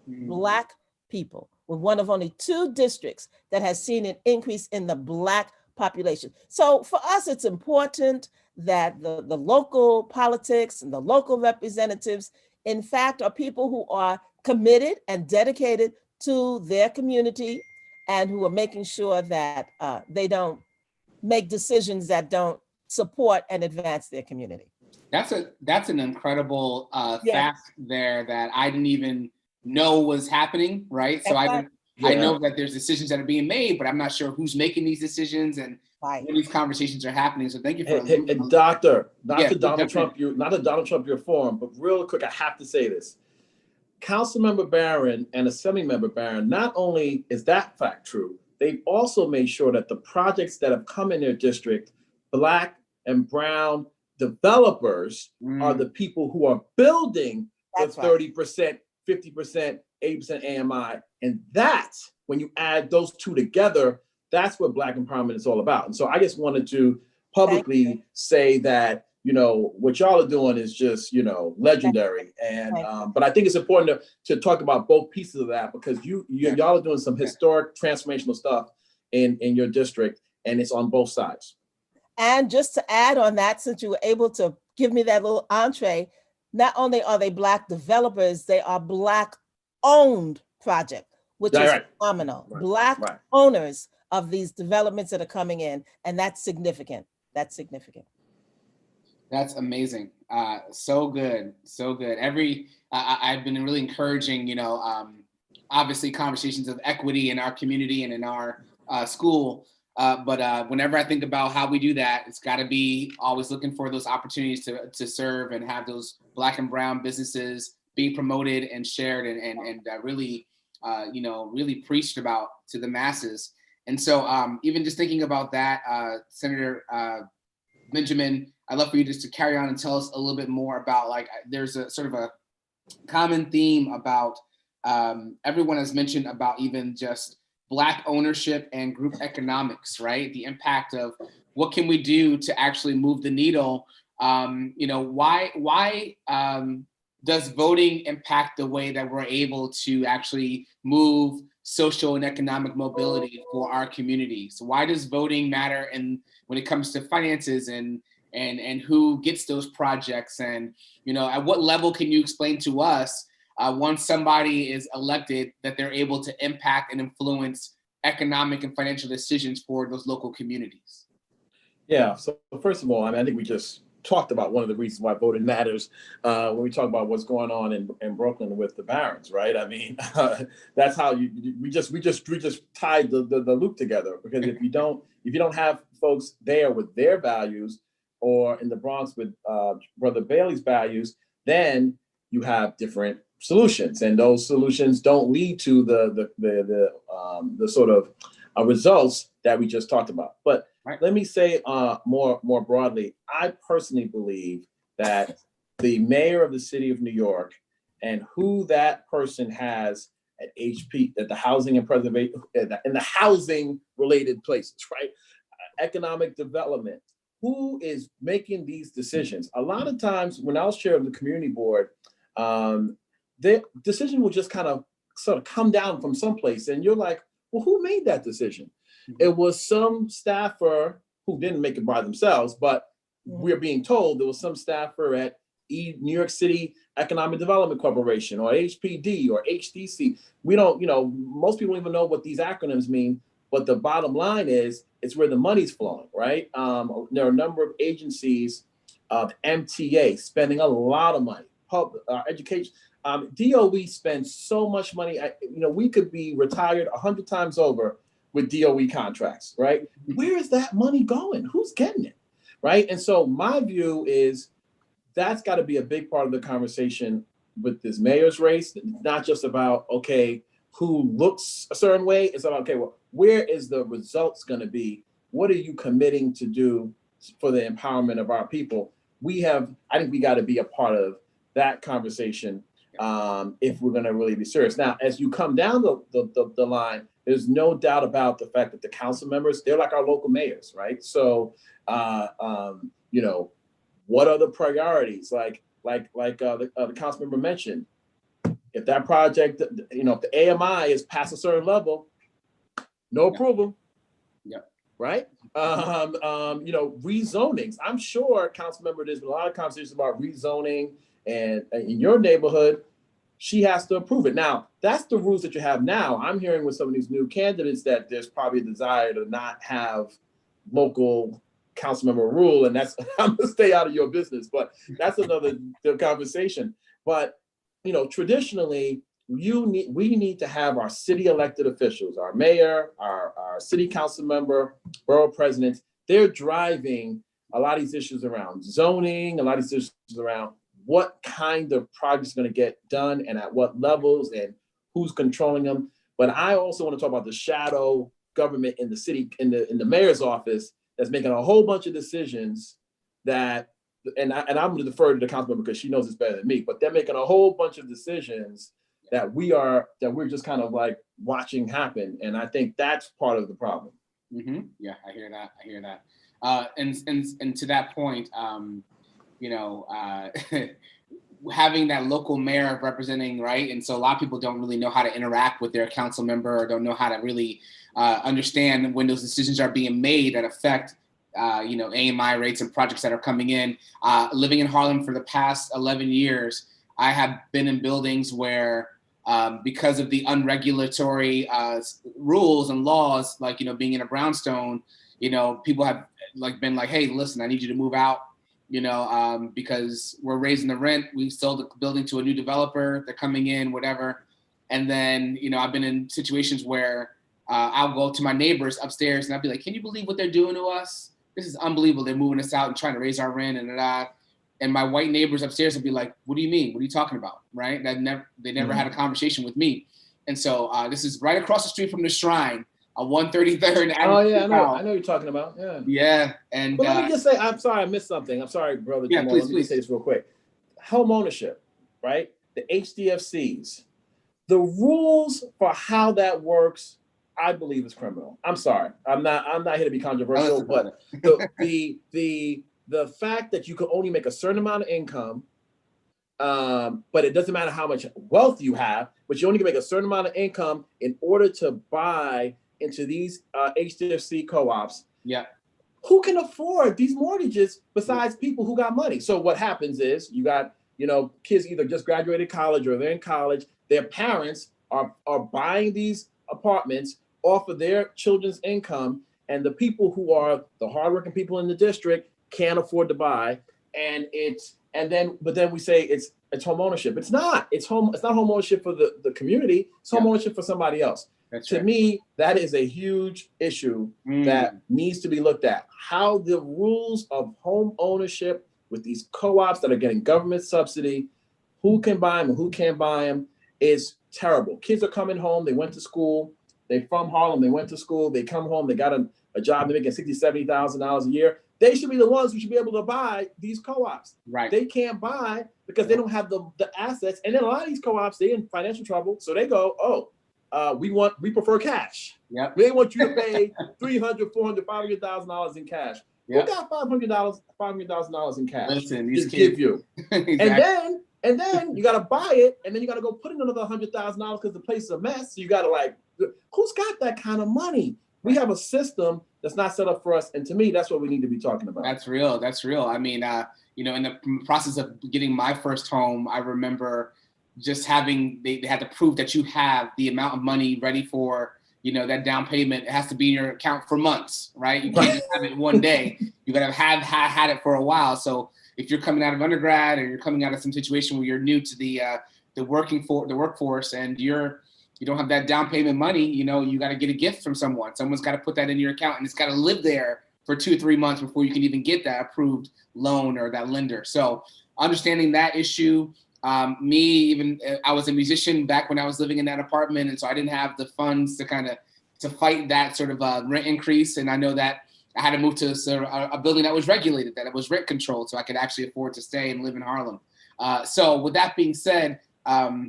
[SPEAKER 2] Black people. We're one of only 2 districts that has seen an increase in the Black population. So for us, it's important that the local politics and the local representatives, in fact, are people who are committed and dedicated to their community and who are making sure that they don't make decisions that don't support and advance their community.
[SPEAKER 1] That's an incredible fact there that I didn't even know was happening, right? So I know that there's decisions that are being made, but I'm not sure who's making these decisions and where these conversations are happening. So thank you for
[SPEAKER 4] Doctor, not to Donald Trump your forum, but real quick, I have to say this. Councilmember Barron and Assemblymember Barron, not only is that fact true, they've also made sure that the projects that have come in their district, Black and brown developers are the people who are building the 30%, 50%, 80% AMI. And that's, when you add those two together, that's what Black empowerment is all about. And so I just wanted to publicly say that, you know, what y'all are doing is just, you know, legendary. And but I think it's important to talk about both pieces of that, because y'all are doing some historic transformational stuff in your district, and it's on both sides.
[SPEAKER 2] And just to add on that, since you were able to give me that little entree, not only are they Black developers, they are Black owned project, which is phenomenal. Black owners of these developments that are coming in, and that's significant. That's significant.
[SPEAKER 1] That's amazing. So good, so good. I've been really encouraging, you know, obviously conversations of equity in our community and in our school. But whenever I think about how we do that, it's got to be always looking for those opportunities to serve and have those Black and brown businesses be promoted and shared and really, you know, really preached about to the masses. And so even just thinking about that, Senator Benjamin, I'd love for you just to carry on and tell us a little bit more about, like, there's a sort of a common theme about everyone has mentioned about even just Black ownership and group economics, right? The impact of what can we do to actually move the needle? You know, why does voting impact the way that we're able to actually move social and economic mobility for our community? So why does voting matter? And when it comes to finances and who gets those projects, and, you know, at what level can you explain to us once somebody is elected that they're able to impact and influence economic and financial decisions for those local communities?
[SPEAKER 4] Yeah, so first of all, I mean, I think we just talked about one of the reasons why voting matters when we talk about what's going on in Brooklyn with the Barrons, right? I mean, that's how we just tied the loop together, because if you don't have folks there with their values, or in the Bronx with Brother Bailey's values, then you have different solutions, and those solutions don't lead to the sort of results that we just talked about. But let me say more broadly, I personally believe that the mayor of the city of New York and who that person has at HP, at the housing and preservation, in the housing related places, right? Economic development, who is making these decisions? A lot of times when I was chair of the community board, the decision will just kind of sort of come down from someplace, and you're like, well, who made that decision? It was some staffer who didn't make it by themselves, but we're being told there was some staffer at New York City Economic Development Corporation or HPD or HDC. We don't, you know, most people don't even know what these acronyms mean, but the bottom line is it's where the money's flowing, right? There are a number of agencies, MTA spending a lot of money, public education. DOE spends so much money. You know, we could be retired 100 times over with DOE contracts, right? Where is that money going? Who's getting it, right? And so my view is that's got to be a big part of the conversation with this mayor's race. Not just about, okay, who looks a certain way. It's about, okay, well, where is the results going to be? What are you committing to do for the empowerment of our people? I think we got to be a part of that conversation if we're going to really be serious. Now, as you come down the line, there's no doubt about the fact that the council members, they're like our local mayors, right? So, you know, what are the priorities? Like the council member mentioned, if that project, you know, if the AMI is past a certain level, no approval.
[SPEAKER 1] Yeah.
[SPEAKER 4] Right? You know, rezonings. I'm sure, council member, there's been a lot of conversations about rezoning, and in your neighborhood, she has to approve it. Now, that's the rules that you have now. I'm hearing with some of these new candidates that there's probably a desire to not have local council member rule, and that's, I'm gonna stay out of your business, but that's another conversation. But, you know, traditionally, we need to have our city elected officials, our mayor, our city council member, borough presidents, they're driving a lot of these issues around zoning, a lot of these issues around what kind of projects are going to get done and at what levels and who's controlling them. But I also want to talk about the shadow government in the city, in the mayor's office, that's making a whole bunch of decisions that, and I'm going to defer to the council member because she knows this better than me, but they're making a whole bunch of decisions that we're just kind of like watching happen. And I think that's part of the problem.
[SPEAKER 1] Mm-hmm. Yeah, I hear that. And to that point, having that local mayor representing, right? And so a lot of people don't really know how to interact with their council member, or don't know how to really understand when those decisions are being made that affect AMI rates and projects that are coming in. Living in Harlem for the past 11 years, I have been in buildings where because of the unregulatory rules and laws, like, being in a brownstone, people have been like, hey, listen, I need you to move out, because we're raising the rent. We sold the building to a new developer. They're coming in, whatever. And then, I've been in situations where I'll go to my neighbors upstairs and I'll be like, can you believe what they're doing to us? This is unbelievable. They're moving us out and trying to raise our rent and my white neighbors upstairs will be like, what do you mean? What are you talking about? Right? They never had a conversation with me. And so this is right across the street from the Shrine on 133rd.
[SPEAKER 4] Oh yeah, I know what you're talking about. Yeah.
[SPEAKER 1] Yeah. And
[SPEAKER 4] but let me just say, I'm sorry, I missed something. I'm sorry, brother.
[SPEAKER 1] Yeah,
[SPEAKER 4] Jamaal.
[SPEAKER 1] please,
[SPEAKER 4] Let me just say this real quick. Home ownership, right? The HDFCs, the rules for how that works, I believe is criminal. I'm sorry. I'm not here to be controversial, but the fact that you can only make a certain amount of income, but it doesn't matter how much wealth you have, but you only can make a certain amount of income in order to buy into these HDFC co-ops.
[SPEAKER 1] Yeah.
[SPEAKER 4] Who can afford these mortgages besides people who got money? So what happens is you got, kids either just graduated college or they're in college. Their parents are buying these apartments off of their children's income, and the people who are the hardworking people in the district can't afford to buy. But then we say it's home ownership. It's not. It's not home ownership for the community. It's home ownership for somebody else. To me, that is a huge issue that needs to be looked at. How the rules of home ownership with these co-ops that are getting government subsidy, who can buy them and who can't buy them, is terrible. Kids are coming home. They went to school. They're from Harlem. They went to school. They come home. They got a job. They're making $60,000, $70,000 a year. They should be the ones who should be able to buy these co-ops.
[SPEAKER 1] Right.
[SPEAKER 4] They can't buy because they don't have the assets. And then a lot of these co-ops, they're in financial trouble. So they go, we prefer cash.
[SPEAKER 1] Yep.
[SPEAKER 4] They want you to pay $300,000, $400,000, $500,000 in cash. Yep. Who got $500,000 in cash?
[SPEAKER 1] Listen, these
[SPEAKER 4] just
[SPEAKER 1] kids.
[SPEAKER 4] give you. Exactly. And then you got to buy it, and then you got to go put in another $100,000 because the place is a mess. So you got to who's got that kind of money? We have a system that's not set up for us, and to me, that's what we need to be talking about.
[SPEAKER 1] That's real. I mean, in the process of getting my first home, I remember just having they had to prove that you have the amount of money ready for that down payment. It has to be in your account for months, right? You can't just have it one day. You got to have had it for a while. So if you're coming out of undergrad or you're coming out of some situation where you're new to the workforce and you don't have that down payment money, you got to get a gift from someone. Someone's got to put that in your account, and it's got to live there for 2 or 3 months before you can even get that approved loan or that lender. So understanding that issue, I was a musician back when I was living in that apartment, and so I didn't have the funds to fight that sort of rent increase. And I know that I had to move to a building that was regulated, that it was rent controlled, so I could actually afford to stay and live in Harlem. So with that being said, another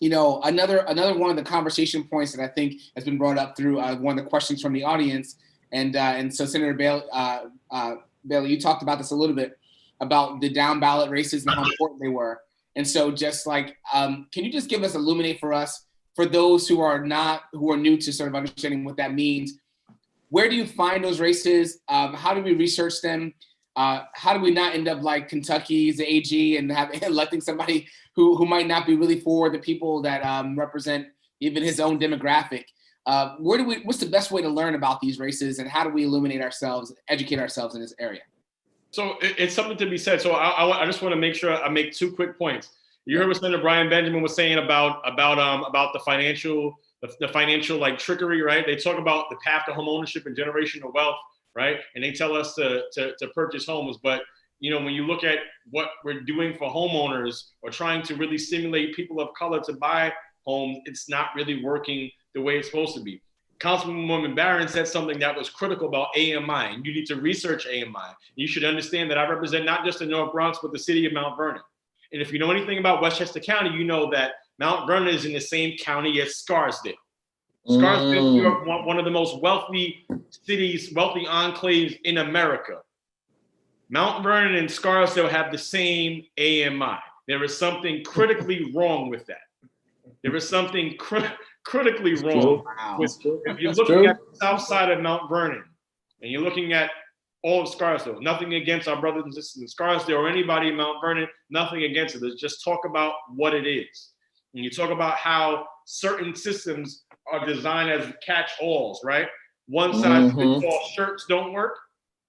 [SPEAKER 1] one of the conversation points that I think has been brought up through one of the questions from the audience, and so Senator Bailey, you talked about this a little bit about the down ballot races and how important they were. And so just can you just give us, illuminate for us, for those who are new to sort of understanding what that means, where do you find those races? How do we research them? How do we not end up like Kentucky's AG and electing somebody who might not be really for the people that represent even his own demographic? What's the best way to learn about these races, and how do we illuminate ourselves, educate ourselves in this area?
[SPEAKER 3] So it's something to be said. So I just want to make sure I make 2 quick points. You heard what Senator Brian Benjamin was saying about the financial like trickery, right? They talk about the path to home ownership and generational wealth, right? And they tell us to purchase homes, but when you look at what we're doing for homeowners or trying to really stimulate people of color to buy homes, it's not really working the way it's supposed to be. Councilwoman Barron said something that was critical about AMI, and you need to research AMI. You should understand that I represent not just the North Bronx, but the city of Mount Vernon. And if you know anything about Westchester County, you know that Mount Vernon is in the same county as Scarsdale. Scarsdale, New York, one of the most wealthy cities, wealthy enclaves in America. Mount Vernon and Scarsdale have the same AMI. There is something critically wrong with that. There is something critically wrong. With, if you're looking at the south side of Mount Vernon and you're looking at all of Scarsdale, nothing against our brothers and sisters in Scarsdale or anybody in Mount Vernon, nothing against it. Let's just talk about what it is. And you talk about how certain systems are designed as catch-alls, right? One size fits all shirts don't work.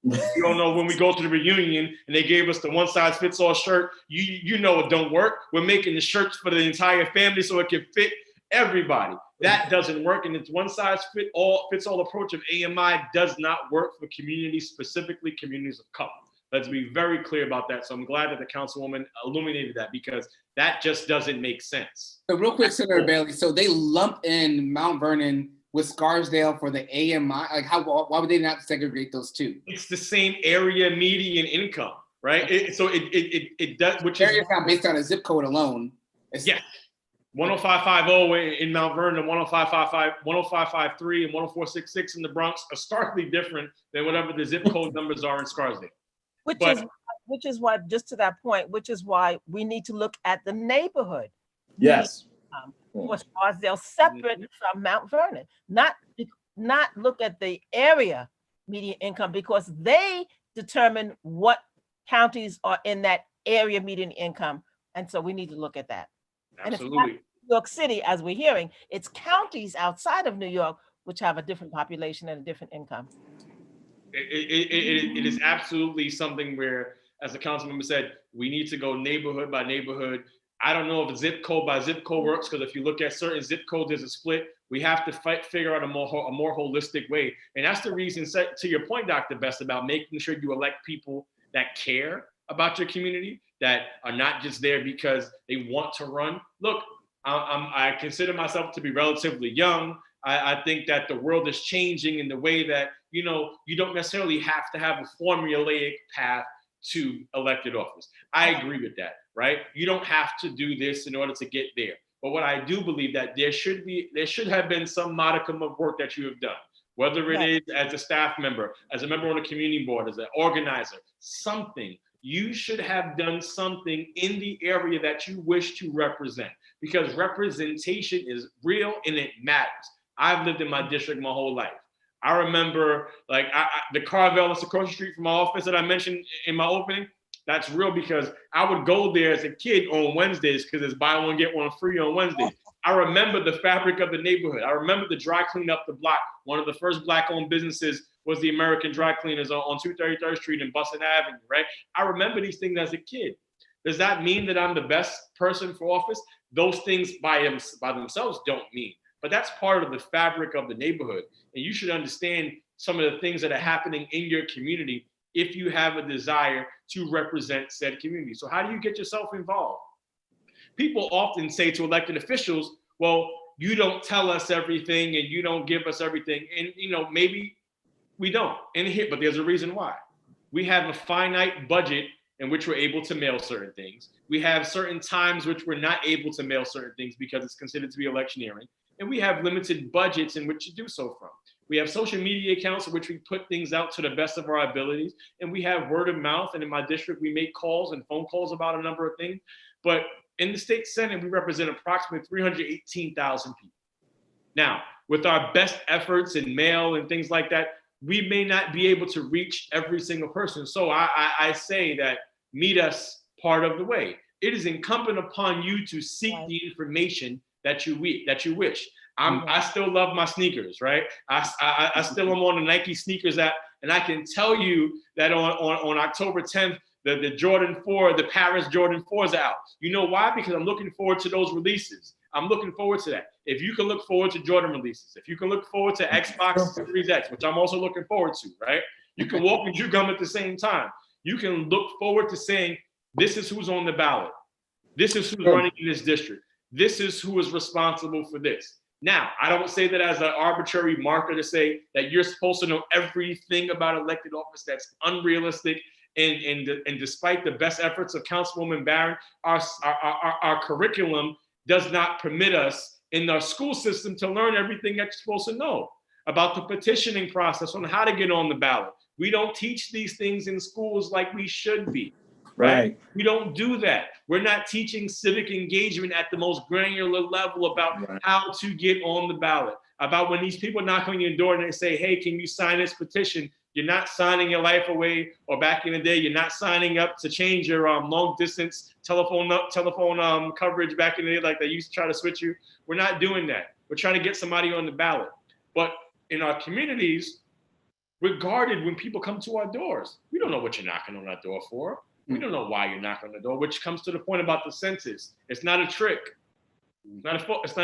[SPEAKER 3] You don't know when we go to the reunion and they gave us the one size fits all shirt, you know it don't work. We're making the shirts for the entire family so it can fit everybody. That doesn't work, and it's one size fits all approach of AMI does not work for communities, specifically communities of color. Let's be very clear about that. So I'm glad that the councilwoman illuminated that, because that just doesn't make sense.
[SPEAKER 1] So real quick, Senator Bailey, so they lump in Mount Vernon with Scarsdale for the AMI? Like, why would they not segregate those two?
[SPEAKER 3] It's the same area median income, right? It does, which
[SPEAKER 1] area is not based on a zip code alone.
[SPEAKER 3] Yeah. 10550 in Mount Vernon, 10555, 10553, and 10466 in the Bronx are starkly different than whatever the zip code numbers are in Scarsdale.
[SPEAKER 2] Which is why, just to that point, which is why we need to look at the neighborhood.
[SPEAKER 4] Yes.
[SPEAKER 2] For Scarsdale separate from Mount Vernon, not look at the area median income, because they determine what counties are in that area median income. And so we need to look at that.
[SPEAKER 3] Absolutely.
[SPEAKER 2] And it's not New York City, as we're hearing, it's counties outside of New York which have a different population and a different income.
[SPEAKER 3] It is absolutely something where, as the council member said, we need to go neighborhood by neighborhood. I don't know if zip code by zip code works, because if you look at certain zip codes, there's a split. We have to figure out a more holistic way. And that's the reason, to your point, Dr. Best, about making sure you elect people that care about your community, that are not just there because they want to run. Look, I consider myself to be relatively young. I think that the world is changing in the way that, you don't necessarily have to have a formulaic path to elected office. I agree with that, right? You don't have to do this in order to get there. But what I do believe that there should have been some modicum of work that you have done, whether it is as a staff member, as a member on a community board, as an organizer, something. You should have done something in the area that you wish to represent, because representation is real and it matters. I've lived in my district my whole life. I remember the Carvel that's across the street from my office that I mentioned in my opening, that's real, because I would go there as a kid on Wednesdays because it's buy one, get one free on Wednesdays. I remember the fabric of the neighborhood. I remember the dry clean up the block. One of the first Black-owned businesses was the American Dry Cleaners on 233rd Street and Bussin Avenue, right? I remember these things as a kid. Does that mean that I'm the best person for office? Those things by themselves don't mean. But that's part of the fabric of the neighborhood. And you should understand some of the things that are happening in your community if you have a desire to represent said community. So how do you get yourself involved? People often say to elected officials, well, you don't tell us everything and you don't give us everything. And maybe we don't. But there's a reason why. We have a finite budget in which we're able to mail certain things. We have certain times which we're not able to mail certain things because it's considered to be electioneering. And we have limited budgets in which to do so from. We have social media accounts in which we put things out to the best of our abilities. And we have word of mouth. And in my district, we make calls and phone calls about a number of things. But in the state Senate, we represent approximately 318,000 people. Now, with our best efforts in mail and things like that, we may not be able to reach every single person. So I say that meet us part of the way. It is incumbent upon you to seek the information that you wish. I still love my sneakers, right? I still am on the Nike sneakers app, and I can tell you that on October 10th, the Jordan 4, the Paris Jordan 4s are out. You know why? Because I'm looking forward to those releases. I'm looking forward to that. If you can look forward to Jordan releases, if you can look forward to Xbox Series X, which I'm also looking forward to, right? You can walk and chew gum at the same time. You can look forward to saying, this is who's on the ballot. This is who's running in this district. This is who is responsible for this. Now, I don't say that as an arbitrary marker to say that you're supposed to know everything about elected office. That's unrealistic. And despite the best efforts of Councilwoman Barron, our curriculum does not permit us in our school system to learn everything that you're supposed to know about the petitioning process on how to get on the ballot. We don't teach these things in schools like we should be, right? We don't do that. We're not teaching civic engagement at the most granular level about how to get on the ballot, about when these people knock on your door and they say, hey, can you sign this petition? You're not signing your life away, or back in the day, you're not signing up to change your long distance telephone coverage back in the day, like they used to try to switch you. We're not doing that. We're trying to get somebody on the ballot. But in our communities, we're guarded when people come to our doors. We don't know what you're knocking on our door for. We don't know why you're knocking on the door, which comes to the point about the census. It's not a trick. It's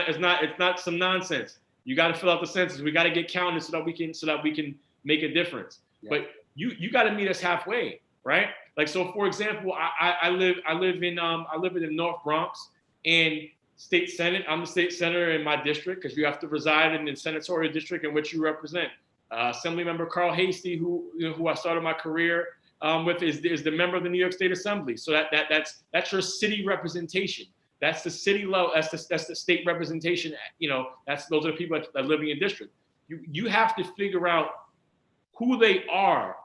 [SPEAKER 3] not some nonsense. You got to fill out the census. We got to get counted so that we can make a difference. Yeah. But you got to meet us halfway, right? Like, so for example, I live in the North Bronx, and state senate. I'm the state senator in my district because you have to reside in the senatorial district in which you represent. Assemblymember Carl Hasty, who I started my career with, is the member of the New York State Assembly. So that's your city representation. That's the city level. That's the state representation. Those are the people that live in your district. You have to figure out who they are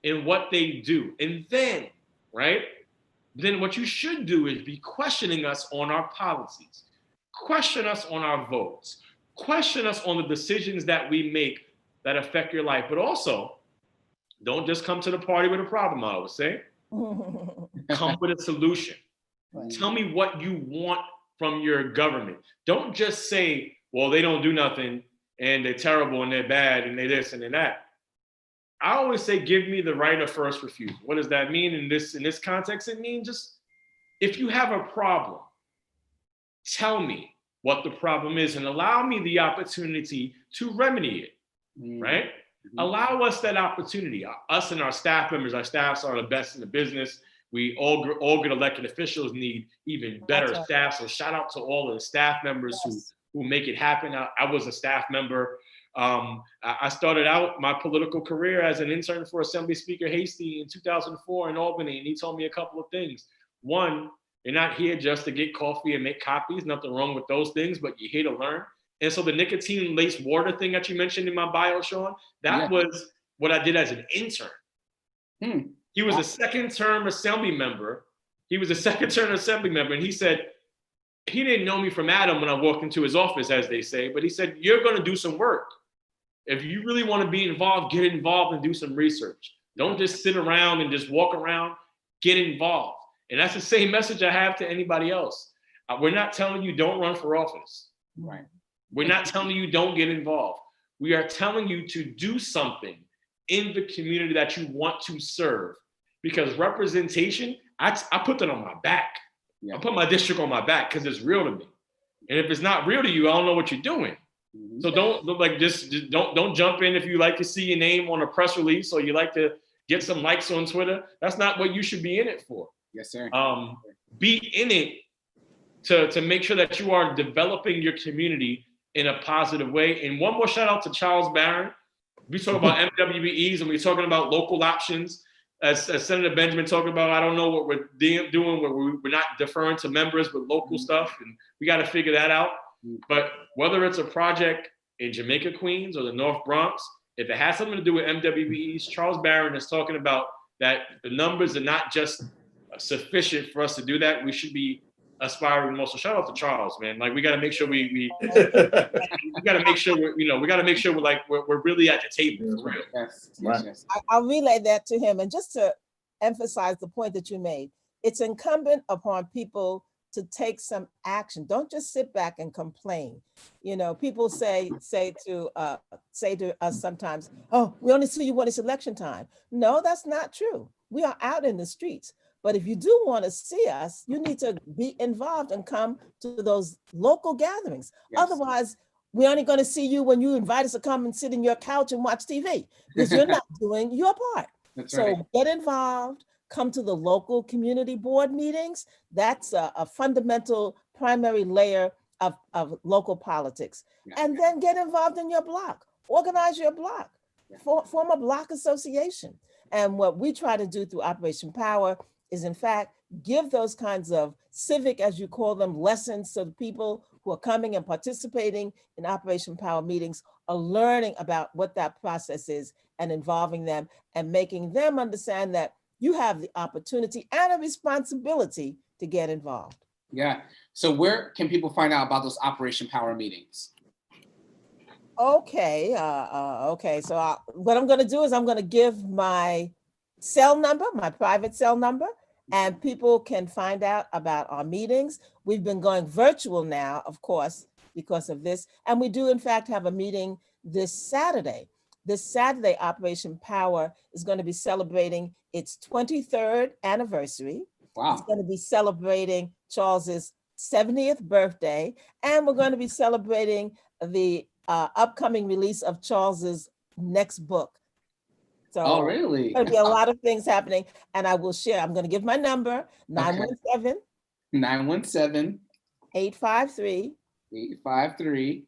[SPEAKER 3] and what they do, and then what you should do is be questioning us on our policies, question us on our votes, question us on the decisions that we make that affect your life. But also, don't just come to the party with a problem, I always say. Come with a solution. Right. Tell me what you want from your government. Don't just say, well, they don't do nothing and they're terrible and they're bad and they're this and they're that. I always say, give me the right of first refusal. What does that mean in this context? It means just, if you have a problem, tell me what the problem is and allow me the opportunity to remedy it, right? Mm-hmm. Allow us that opportunity. Us and our staff members, our staffs are the best in the business. We all good elected officials need even better staff. So shout out to all of the staff members who make it happen. I was a staff member. I started out my political career as an intern for Assembly Speaker Hasty in 2004 in Albany, and he told me a couple of things. One, you're not here just to get coffee and make copies. Nothing wrong with those things, but you're here to learn. And so the nicotine-laced water thing that you mentioned in my bio, Sean, that was what I did as an intern. He was a second-term Assembly member. And he said, he didn't know me from Adam when I walked into his office, as they say, but he said, you're going to do some work. If you really want to be involved, get involved and do some research. Don't just sit around and just walk around, get involved. And that's the same message I have to anybody else. We're not telling you don't run for office. Right. We're not telling you don't get involved. We are telling you to do something in the community that you want to serve. Because representation, I put that on my back. Yeah. I put my district on my back because it's real to me. And if it's not real to you, I don't know what you're doing. Mm-hmm. So don't jump in if you like to see your name on a press release or you like to get some likes on Twitter. That's not what you should be in it for.
[SPEAKER 1] Yes, sir.
[SPEAKER 3] Be in it to make sure that you are developing your community in a positive way. And one more shout out to Charles Barron. We talk about MWBEs and we're talking about local options. As Senator Benjamin talked about, I don't know what we're doing, where we're not deferring to members with local stuff, and we got to figure that out. But whether it's a project in Jamaica, Queens, or the North Bronx, if it has something to do with MWBEs, Charles Barron is talking about that the numbers are not just sufficient for us to do that. We should be aspiring most. So shout out to Charles, man. Like, we got to make sure we got to make sure we're really at the table for real.
[SPEAKER 1] Yes, right. Yes.
[SPEAKER 2] I'll relay that to him, and just to emphasize the point that you made, it's incumbent upon people to take some action. Don't just sit back and complain. People say to us sometimes, "Oh, we only see you when it's election time." No, that's not true. we are out in the streets. But if you do want to see us, you need to be involved and come to those local gatherings.
[SPEAKER 1] Yes.
[SPEAKER 2] Otherwise, we're only going to see you when you invite us to come and sit in your couch and watch TV, because you're not doing your part.
[SPEAKER 1] That's
[SPEAKER 2] so
[SPEAKER 1] right.
[SPEAKER 2] Get involved, come to the local community board meetings. That's a fundamental primary layer of local politics.
[SPEAKER 1] Yeah.
[SPEAKER 2] And then get involved in your block, organize your block, form a block association. And what we try to do through Operation Power is, in fact, give those kinds of civic, as you call them, lessons, so the people who are coming and participating in Operation Power meetings are learning about what that process is and involving them and making them understand that you have the opportunity and a responsibility to get involved.
[SPEAKER 1] Yeah. So where can people find out about those Operation Power meetings?
[SPEAKER 2] Okay. Okay. So what I'm going to do is I'm going to give my cell number, my private cell number, and people can find out about our meetings. We've been going virtual now, of course, because of this. And we do, in fact, have a meeting this Saturday. This Saturday, Operation Power is going to be celebrating its 23rd anniversary.
[SPEAKER 1] Wow.
[SPEAKER 2] It's going to be celebrating Charles's 70th birthday. And we're going to be celebrating the upcoming release of Charles's next book. So
[SPEAKER 1] oh, really?
[SPEAKER 2] There'll be a lot of things happening, and I will share. I'm going to give my number, 917
[SPEAKER 1] 917
[SPEAKER 2] 853
[SPEAKER 1] 853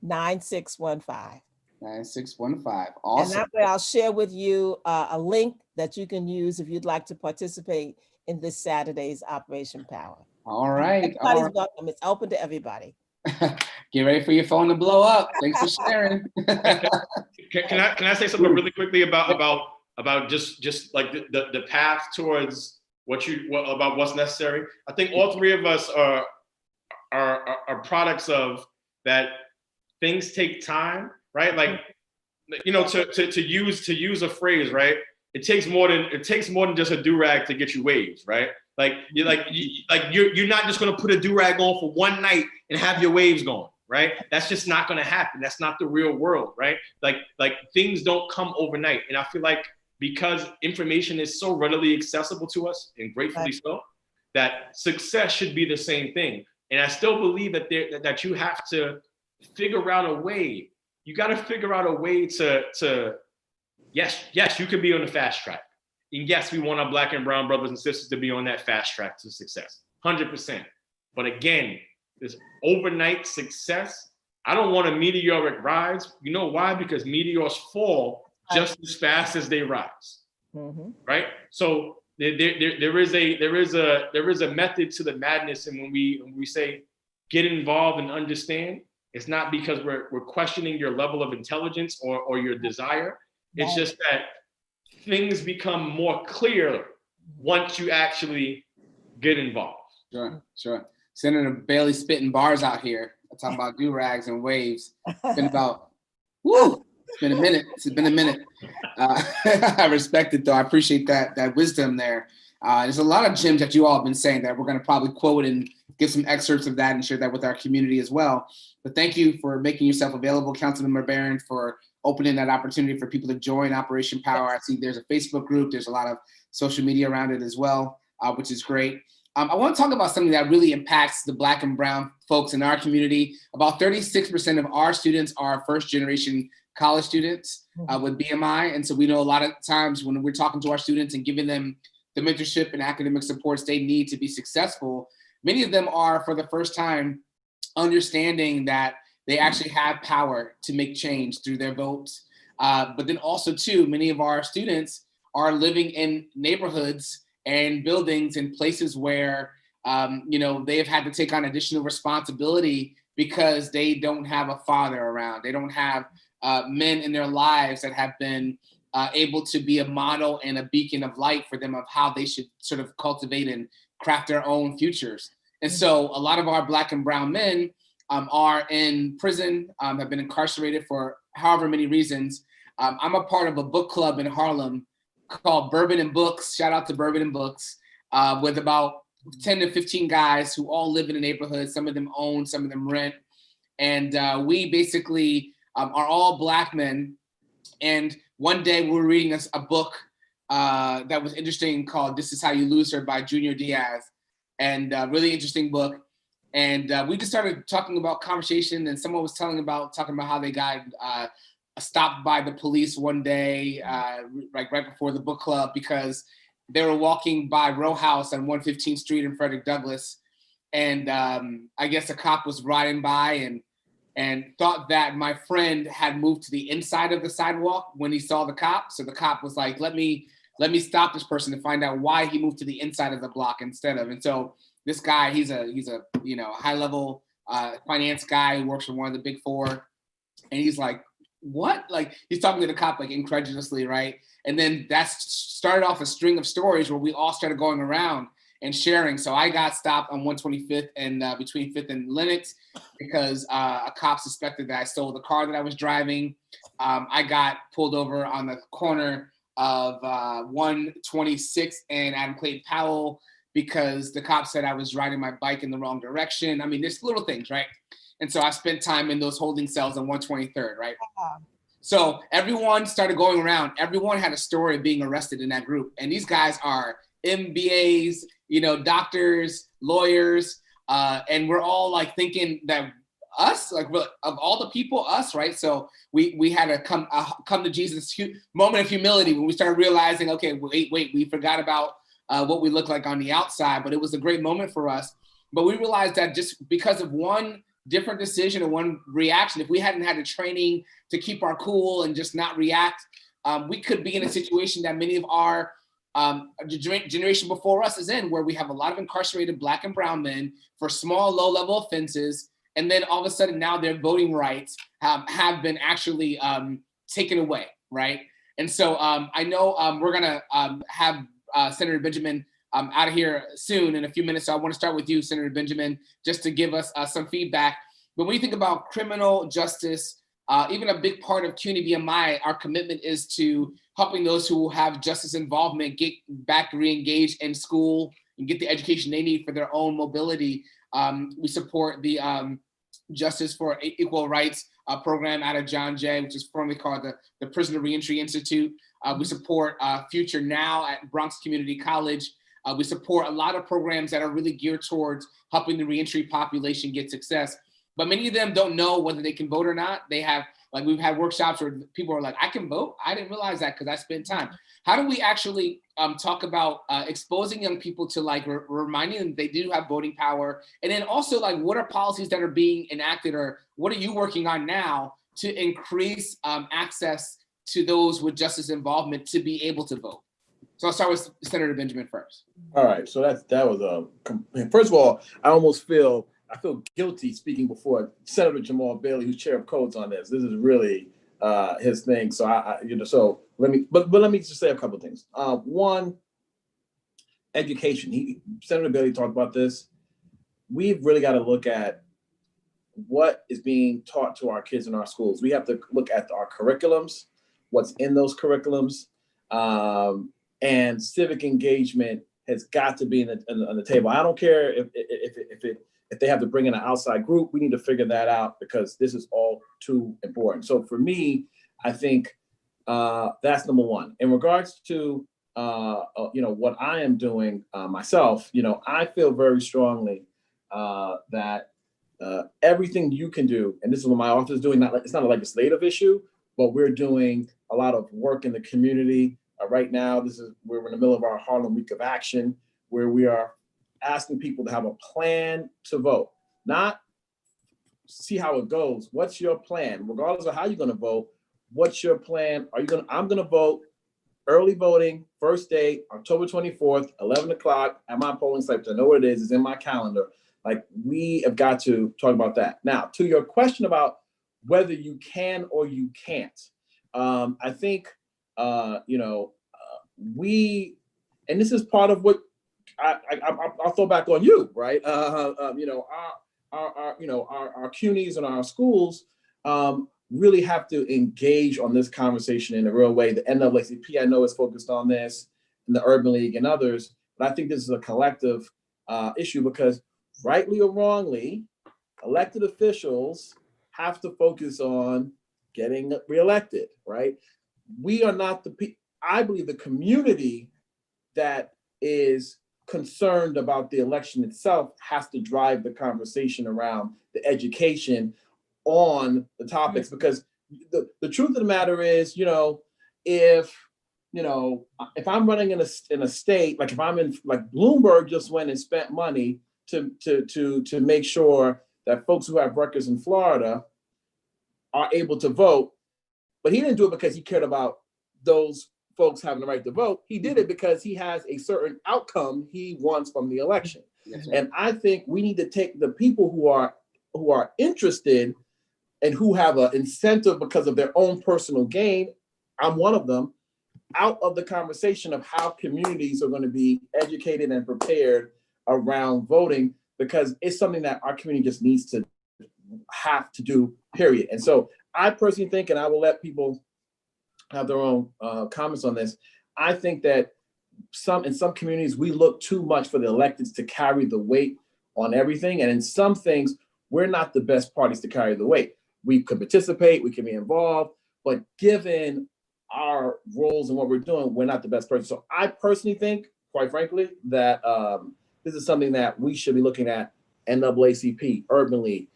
[SPEAKER 2] 9615.
[SPEAKER 1] 9615. Awesome.
[SPEAKER 2] And that way I'll share with you a link that you can use if you'd like to participate in this Saturday's Operation Power.
[SPEAKER 1] All right.
[SPEAKER 2] Everybody's welcome. It's open to everybody.
[SPEAKER 1] Get ready for your phone to blow up. Thanks for sharing.
[SPEAKER 3] Can I say something really quickly about just like the path towards about what's necessary? I think all three of us are products of that. Things take time, right? Like, you know, to use a phrase, right? It takes more than just a do-rag to get you waves, right? Like you're not just gonna put a do-rag on for one night and have your waves going, right? That's just not gonna happen. That's not the real world, right? Like things don't come overnight. And I feel like because information is so readily accessible to us, and gratefully so, that success should be the same thing. And I still believe that you have to figure out a way. You got to figure out a way to yes, you can be on the fast track. And yes, we want our Black and brown brothers and sisters to be on that fast track to success, 100%. But again, this overnight success, I don't want a meteoric rise. You know why? Because meteors fall just as fast as they rise, right? So there is a method to the madness, and when we say get involved and understand, it's not because we're questioning your level of intelligence or your desire. It's just that things become more clear once you actually get involved.
[SPEAKER 1] Sure. Senator Bailey spitting bars out here. I'm talking about do-rags and waves. It's been about, it's been a minute. I respect it though. I appreciate that wisdom there. There's a lot of gems that you all have been saying that we're going to probably quote and give some excerpts of that and share that with our community as well. But thank you for making yourself available, Councilmember Barron, for opening that opportunity for people to join Operation Power. I see there's a Facebook group. There's a lot of social media around it as well, which is great. I want to talk about something that really impacts the Black and brown folks in our community. About 36% of our students are first generation college students with BMI. And so we know a lot of times when we're talking to our students and giving them the mentorship and academic supports they need to be successful, many of them are for the first time understanding that they actually have power to make change through their votes. But then also too, many of our students are living in neighborhoods and buildings in places where, they have had to take on additional responsibility because they don't have a father around. They don't have men in their lives that have been able to be a model and a beacon of light for them of how they should sort of cultivate and craft their own futures. And so a lot of our Black and brown men are in prison, have been incarcerated for however many reasons. I'm a part of a book club in Harlem called Bourbon and Books. Shout out to Bourbon and Books, with about 10 to 15 guys who all live in a neighborhood. Some of them own, some of them rent. And we basically are all Black men. And one day we were reading a book that was interesting called "This Is How You Lose Her" by Junior Diaz, and really interesting book. And we just started talking about conversation, and someone was talking about how they got stopped by the police one day, like right before the book club, because they were walking by row house on 115th Street in Frederick Douglass. And I guess a cop was riding by and thought that my friend had moved to the inside of the sidewalk when he saw the cop. So the cop was like, let me stop this person to find out why he moved to the inside of the block instead of. And so this guy, he's a high level finance guy who works for one of the big four. And he's like, what? Like, he's talking to the cop like incredulously, right? And then that started off a string of stories where we all started going around and sharing. So I got stopped on 125th and between 5th and Lenox because a cop suspected that I stole the car that I was driving. I got pulled over on the corner of 126th and Adam Clayton Powell because the cop said I was riding my bike in the wrong direction. I mean, there's little things, right? And so I spent time in those holding cells on 123rd, right? So everyone started going around. Everyone had a story of being arrested in that group. And these guys are MBAs, doctors, lawyers, and we're all like thinking that us, like of all the people, us, right? So we had a come to Jesus moment of humility when we started realizing, okay, wait, we forgot about what we look like on the outside, but it was a great moment for us. But we realized that just because of one different decision or one reaction, if we hadn't had the training to keep our cool and just not react, we could be in a situation that many of our generation before us is in, where we have a lot of incarcerated Black and brown men for small, low-level offenses, and then all of a sudden now their voting rights have been actually taken away, right? And so I know we're gonna have Senator Benjamin out of here soon in a few minutes. So I want to start with you, Senator Benjamin, just to give us some feedback. But when you think about criminal justice, even a big part of CUNY BMI, our commitment is to helping those who have justice involvement get back re-engaged in school and get the education they need for their own mobility. We support the Justice for Equal Rights program out of John Jay, which is formerly called the Prisoner Reentry Institute. We support Future Now at Bronx Community College. We support a lot of programs that are really geared towards helping the reentry population get success. But many of them don't know whether they can vote or not. They have, like, we've had workshops where people are like, I can vote? I didn't realize that because I spent time. How do we actually talk about exposing young people to like reminding them they do have voting power? And then also, like, what are policies that are being enacted, or what are you working on now to increase access to those with justice involvement to be able to vote? So I'll start with Senator Benjamin first.
[SPEAKER 4] All right, so that was first of all, I feel guilty speaking before Senator Jamaal Bailey, who's chair of codes on this. This is really his thing. So so let me just say a couple of things. One, education. Senator Bailey talked about this. We've really got to look at what is being taught to our kids in our schools. We have to look at our curriculums, what's in those curriculums, and civic engagement has got to be on the table. I don't care if they have to bring in an outside group. We need to figure that out because this is all too important. So for me, I think that's number one. In regards to what I am doing myself, I feel very strongly that everything you can do, and this is what my office is doing. It's not a legislative issue, but we're doing a lot of work in the community. Right now, we're in the middle of our Harlem Week of Action, where we are asking people to have a plan to vote, not see how it goes. What's your plan? Regardless of how you're going to vote, what's your plan? I'm going to vote early voting, first day, October 24th, 11 o'clock at my polling site. I know what it is. It's in my calendar. Like, we have got to talk about that. Now, to your question about whether you can or you can't, I think, and this is part of what I'll throw back on you, right? Our CUNYs and our schools really have to engage on this conversation in a real way. The NAACP, I know, is focused on this, and the Urban League and others, but I think this is a collective issue because, rightly or wrongly, elected officials have to focus on getting reelected, right? We are not I believe the community that is concerned about the election itself has to drive the conversation around the education on the topics, because the truth of the matter is, if I'm running in a state, like if I'm in, like Bloomberg just went and spent money to make sure that folks who have records in Florida are able to vote, but he didn't do it because he cared about those folks having the right to vote. He did it because he has a certain outcome he wants from the election. Yes, and I think we need to take the people who are interested and who have an incentive because of their own personal gain, I'm one of them, out of the conversation of how communities are going to be educated and prepared around voting, because it's something that our community just needs to have to do, period. And so I personally think, and I will let people have their own comments on this, I think that in some communities, we look too much for the electeds to carry the weight on everything. And in some things, we're not the best parties to carry the weight. We could participate, we can be involved, but given our roles and what we're doing, we're not the best person. So I personally think, quite frankly, that this is something that we should be looking at, NAACP, Urban League,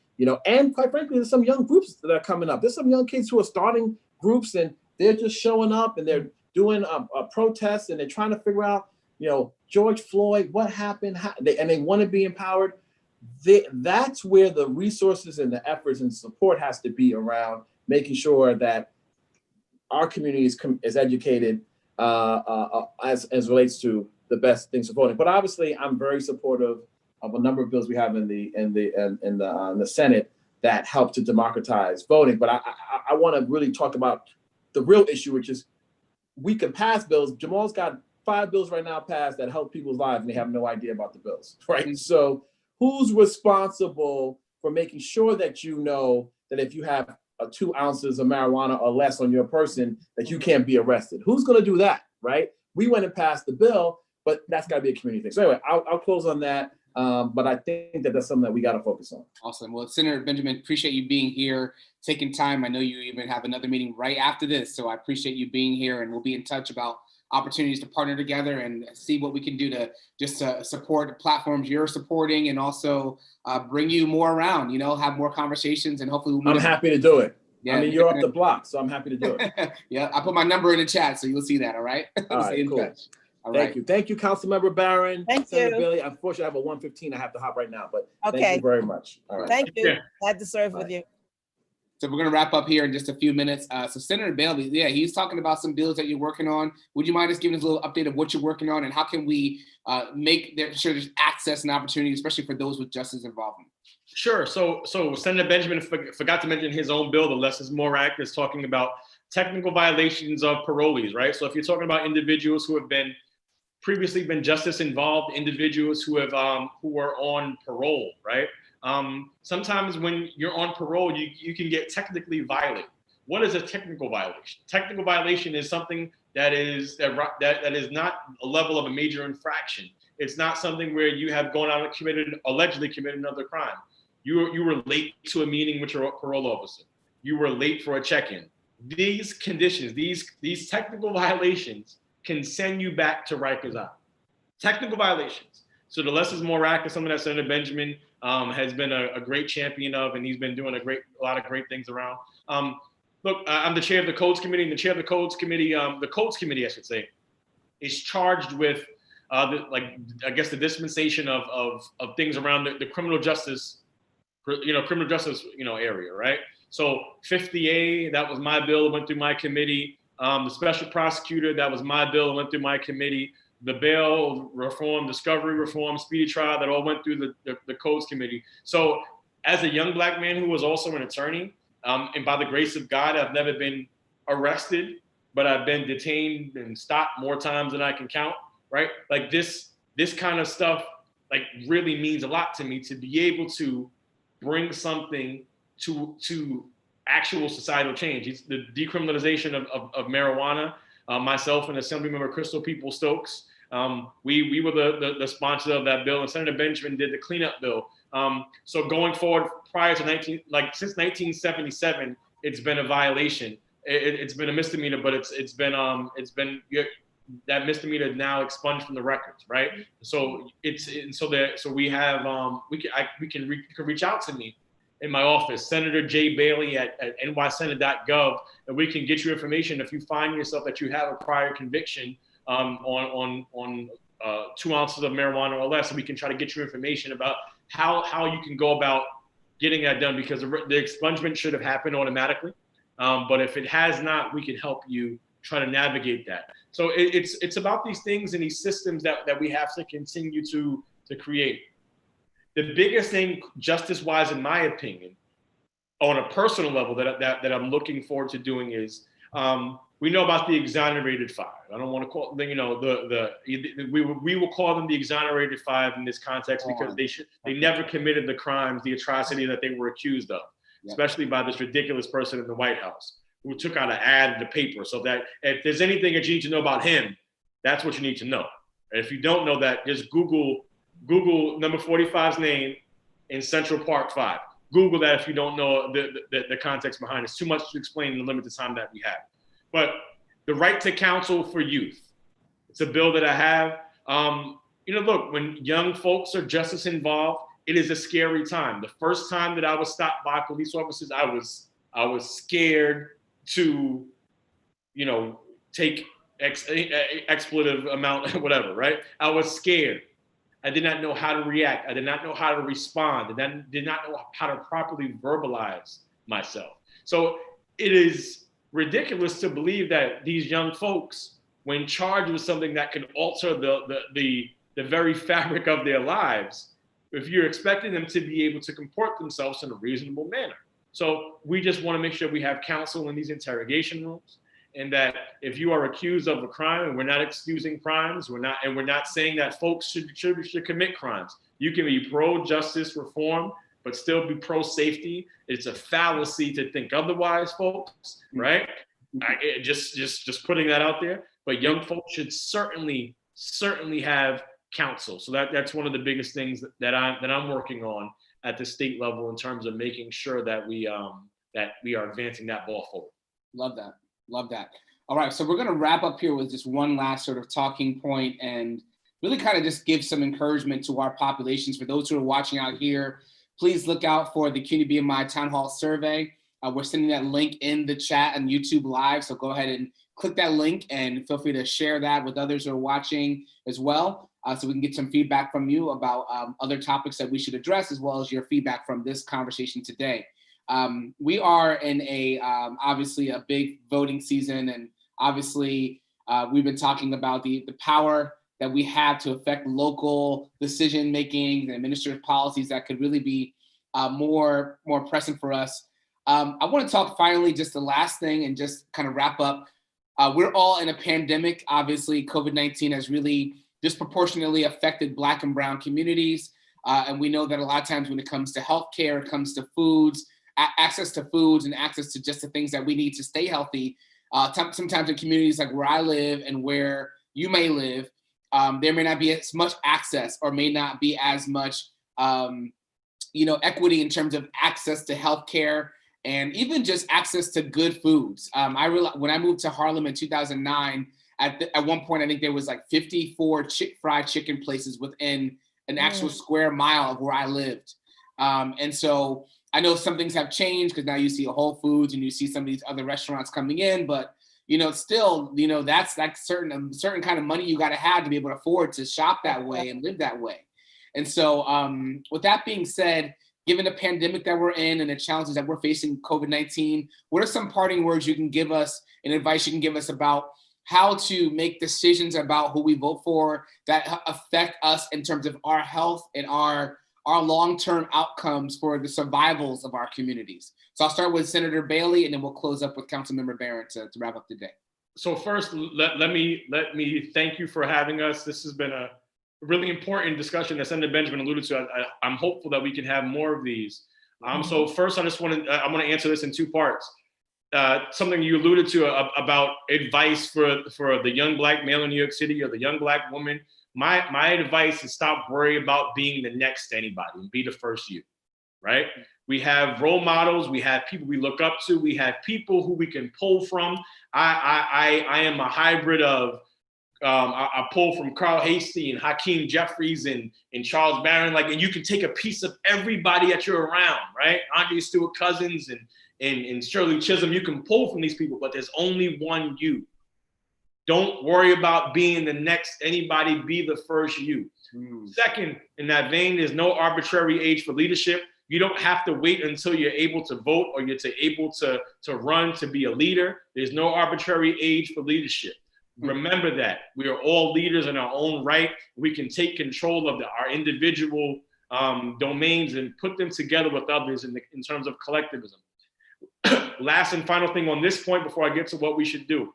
[SPEAKER 4] and quite frankly, there's some young groups that are coming up. There's some young kids who are starting groups and they're just showing up and they're doing a protest and they're trying to figure out, George Floyd, what happened, and they want to be empowered. That's where the resources and the efforts and support has to be around making sure that our community is educated as relates to the best things for voting. But obviously, I'm very supportive of a number of bills we have in the Senate that help to democratize voting. But I want to really talk about the real issue, which is we can pass bills. Jamal's got 5 bills right now passed that help people's lives, and they have no idea about the bills, right? Mm-hmm. So who's responsible for making sure that that if you have 2 ounces of marijuana or less on your person, that you can't be arrested? Who's going to do that, right? We went and passed the bill, but that's got to be a community thing. So anyway, I'll close on that. But I think that that's something that we got to focus on.
[SPEAKER 1] Awesome. Well, Senator Benjamin, appreciate you being here, taking time. I know you even have another meeting right after this, so I appreciate you being here, and we'll be in touch about opportunities to partner together and see what we can do to just support the platforms you're supporting, and also bring you more around, have more conversations, and hopefully
[SPEAKER 4] I'm happy to do it.
[SPEAKER 1] Yeah,
[SPEAKER 4] you're off the block, so I'm happy to do it.
[SPEAKER 1] Yeah, I put my number in the chat, so you'll see that, all right?
[SPEAKER 4] All right, cool. Thank you. Thank you, Councilmember Barron.
[SPEAKER 2] Thank
[SPEAKER 4] Senator
[SPEAKER 2] you.
[SPEAKER 4] Billy. Unfortunately, I have a 1:15. I have to hop right now, but
[SPEAKER 2] okay.
[SPEAKER 4] Thank you very much. All right.
[SPEAKER 2] Thank you. Glad to serve with you.
[SPEAKER 1] So we're going to wrap up here in just a few minutes. So Senator Bailey, he's talking about some bills that you're working on. Would you mind just giving us a little update of what you're working on, and how can we make sure there's access and opportunity, especially for those with justice involvement?
[SPEAKER 3] Sure. So Senator Benjamin forgot to mention his own bill, the Less is More Act, is talking about technical violations of parolees, right? So if you're talking about individuals who have previously been justice involved, individuals who are on parole, right? Sometimes when you're on parole, you can get technically violated. What is a technical violation? Technical violation is something that is not a level of a major infraction. It's not something where you have gone out and allegedly committed another crime. You were late to a meeting with your parole officer. You were late for a check-in. These conditions, these technical violations can send you back to Rikers Island. Technical violations. So the Less is More Act is something that Senator Benjamin has been a great champion of, and he's been doing a lot of great things around. Look, I'm the chair of the Codes Committee, and the chair of the Codes Committee, I should say, is charged with the dispensation of things around the criminal justice, area, right? So 50A, that was my bill, it went through my committee. The special prosecutor, that was my bill, it went through my committee. The bail reform, discovery reform, speedy trial, that all went through the Codes Committee. So as a young Black man who was also an attorney, and by the grace of God, I've never been arrested, but I've been detained and stopped more times than I can count, right? Like this kind of stuff really means a lot to me, to be able to bring something to actual societal change. It's the decriminalization of marijuana. Myself and Assemblymember Crystal People-Stokes, we were the sponsors of that bill, and Senator Benjamin did the cleanup bill. So going forward, since 1977, it's been a violation. it's been a misdemeanor, but it's been that misdemeanor now expunged from the records, right? So we have you can reach out to me in my office, Senator J. Bailey at nysenate.gov, and we can get you information if you find yourself that you have a prior conviction on 2 ounces of marijuana or less, and we can try to get you information about how you can go about getting that done, because the expungement should have happened automatically. But if it has not, we can help you try to navigate that. So it's about these things and these systems that we have to continue to create. The biggest thing, justice-wise, in my opinion, on a personal level that I'm looking forward to doing is, we know about the exonerated five. I don't want to call, we will call them the exonerated five in this context, because they never committed the crimes, the atrocity that they were accused of, especially by this ridiculous person in the White House who took out an ad in the paper. So that if there's anything that you need to know about him, that's what you need to know. And if you don't know that, just Google number 45's name in Central Park 5. Google that if you don't know the context behind it. It's too much to explain in the limited time that we have. But the right to counsel for youth, it's a bill that I have. Look, when young folks are justice involved, it is a scary time. The first time that I was stopped by police officers, I was scared to, take expletive amount, whatever, right? I was scared. I did not know how to react. I did not know how to respond. I did not know how to properly verbalize myself. So it is ridiculous to believe that these young folks, when charged with something that can alter the very fabric of their lives, if you're expecting them to be able to comport themselves in a reasonable manner. So we just want to make sure we have counsel in these interrogation rooms, and that if you are accused of a crime, and we're not excusing crimes, we're not saying that folks should commit crimes. You can be pro-justice reform, but still be pro-safety. It's a fallacy to think otherwise, folks, right? Just putting that out there. But young folks should certainly have counsel. So that's one of the biggest things that I'm working on at the state level, in terms of making sure that we are advancing that ball forward.
[SPEAKER 1] Love that. All right, so we're going to wrap up here with just one last sort of talking point, and really kind of just give some encouragement to our populations. For those who are watching out here, please look out for the CUNY BMI Town Hall Survey. We're sending that link in the chat on YouTube Live, so go ahead and click that link and feel free to share that with others who are watching as well, so we can get some feedback from you about other topics that we should address, as well as your feedback from this conversation today. We are in obviously a big voting season, and obviously we've been talking about the power that we have to affect local decision making and administrative policies that could really be more pressing for us. I want to talk finally, just the last thing, and just kind of wrap up. We're all in a pandemic. Obviously, COVID-19 has really disproportionately affected Black and Brown communities, and we know that a lot of times when it comes to healthcare, it comes to foods, access to foods, and access to just the things that we need to stay healthy. Sometimes in communities like where I live and where you may live, there may not be as much access, or may not be as much equity in terms of access to healthcare, and even just access to good foods. When I moved to Harlem in 2009, at one point I think there was like 54 fried chicken places within an actual square mile of where I lived. And so I know some things have changed, because now you see a Whole Foods and you see some of these other restaurants coming in, but still, that's like certain kind of money you got to have to be able to afford to shop that way and live that way. And so with that being said, given the pandemic that we're in and the challenges that we're facing, COVID-19, what are some parting words you can give us and advice you can give us about how to make decisions about who we vote for that affect us in terms of our health and our long-term outcomes for the survivals of our communities? So I'll start with Senator Bailey, and then we'll close up with Councilmember Barron to wrap up the day.
[SPEAKER 3] So first, let me thank you for having us. This has been a really important discussion that Senator Benjamin alluded to. I'm hopeful that we can have more of these. So first, I want to answer this in two parts. Something you alluded to about advice for the young Black male in New York City, or the young Black woman. My advice is stop worrying about being the next to anybody and be the first you, right? We have role models. We have people we look up to. We have people who we can pull from. I am a hybrid of, I pull from Carl Hastie and Hakeem Jeffries and Charles Barron. Like, and you can take a piece of everybody that you're around, right? Andre Stewart Cousins and Shirley Chisholm. You can pull from these people, but there's only one you. Don't worry about being the next anybody, be the first you. Second, in that vein, there's no arbitrary age for leadership. You don't have to wait until you're able to vote or you're able to run to be a leader. There's no arbitrary age for leadership. Remember that. We are all leaders in our own right. We can take control of our individual domains and put them together with others in terms of collectivism. Last and final thing on this point before I get to what we should do.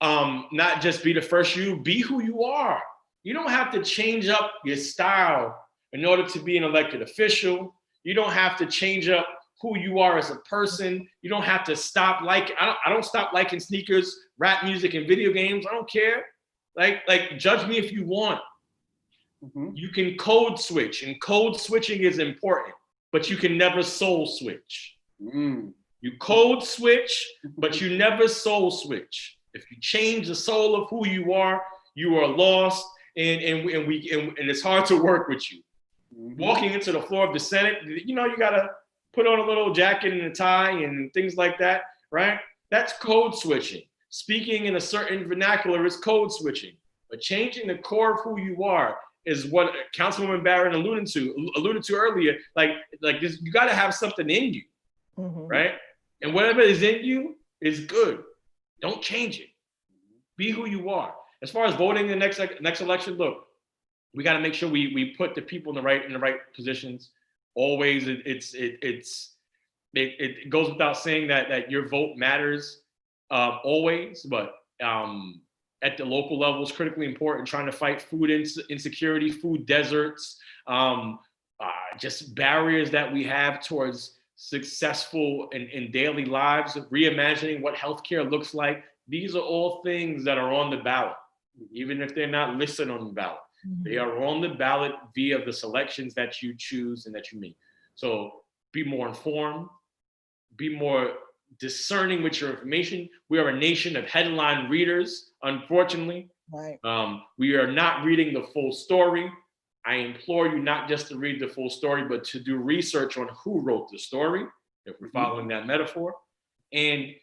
[SPEAKER 3] Not just be the first you, be who you are. You don't have to change up your style in order to be an elected official. You don't have to change up who you are as a person. You don't have to stop I don't stop liking sneakers, rap music, and video games. I don't care. Like judge me if you want. You can code switch, and code switching is important, but you can never soul switch. You code switch, but you never soul switch. If you change the soul of who you are lost, and it's hard to work with you. Walking into the floor of the Senate, you gotta put on a little jacket and a tie and things like that, right? That's code switching. Speaking in a certain vernacular is code switching. But changing the core of who you are is what Councilwoman Barron alluded to earlier. Like this, you gotta have something in you, right? And whatever is in you is good. Don't change it. Be who you are. As far as voting in the next election, look, we got to make sure we put the people in the right positions. Always, it goes without saying that your vote matters always, but at the local level is critically important. Trying to fight food insecurity, food deserts, just barriers that we have towards successful in daily lives, reimagining what healthcare looks like. These are all things that are on the ballot, even if they're not listed on the ballot. They are on the ballot via the selections that you choose and that you make. So be more informed, be more discerning with your information. We are a nation of headline readers, unfortunately.
[SPEAKER 2] Right.
[SPEAKER 3] We are not reading the full story. I implore you not just to read the full story, but to do research on who wrote the story, if we're following that metaphor. And,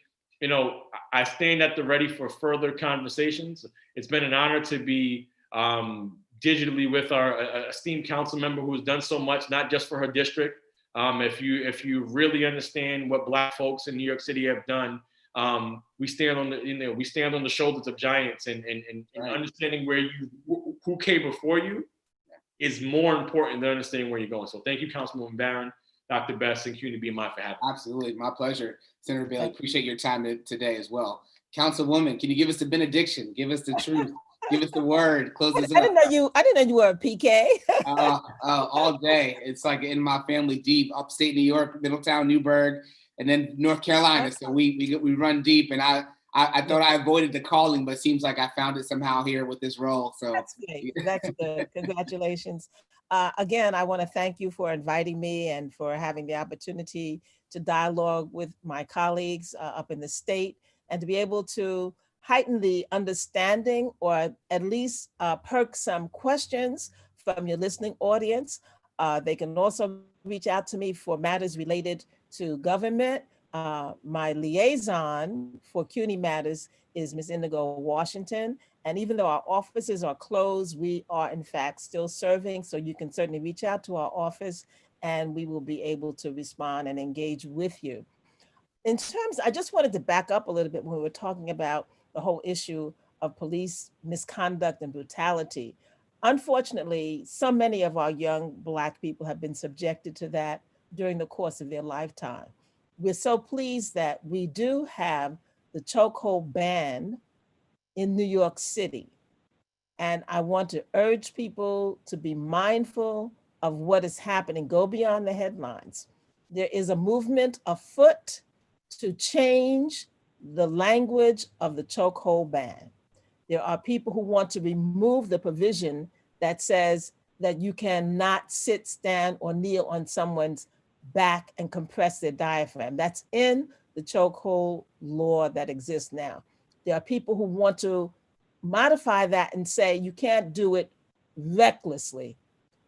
[SPEAKER 3] I stand at the ready for further conversations. It's been an honor to be digitally with our esteemed council member who has done so much, not just for her district. If you really understand what Black folks in New York City have done, we stand on the shoulders of giants, and understanding who came before you is more important than understanding where you're going. So thank you, Councilwoman Barron, Dr. Best, and CUNY BMI for having me.
[SPEAKER 1] Absolutely, my pleasure. Senator Bailey, appreciate your time today as well. Councilwoman, can you give us the benediction? Give us the truth. Give us the word. Close this up.
[SPEAKER 2] I didn't know you were a PK.
[SPEAKER 1] All day. It's like in my family deep, upstate New York, Middletown, Newburgh, and then North Carolina. So we run deep, and I thought I avoided the calling, but it seems like I found it somehow here with this role. So
[SPEAKER 2] that's great. That's good. Congratulations. Again, I want to thank you for inviting me and for having the opportunity to dialogue with my colleagues up in the state, and to be able to heighten the understanding, or at least perk some questions from your listening audience. They can also reach out to me for matters related to government. My liaison for CUNY Matters is Ms. Indigo Washington. And even though our offices are closed, we are in fact still serving. So you can certainly reach out to our office and we will be able to respond and engage with you. In terms, I just wanted to back up a little bit when we were talking about the whole issue of police misconduct and brutality. Unfortunately, so many of our young Black people have been subjected to that during the course of their lifetime. We're so pleased that we do have the chokehold ban in New York City. And I want to urge people to be mindful of what is happening, go beyond the headlines. There is a movement afoot to change the language of the chokehold ban. There are people who want to remove the provision that says that you cannot sit, stand, or kneel on someone's back and compress their diaphragm. That's in the chokehold law that exists now. There are people who want to modify that and say you can't do it recklessly.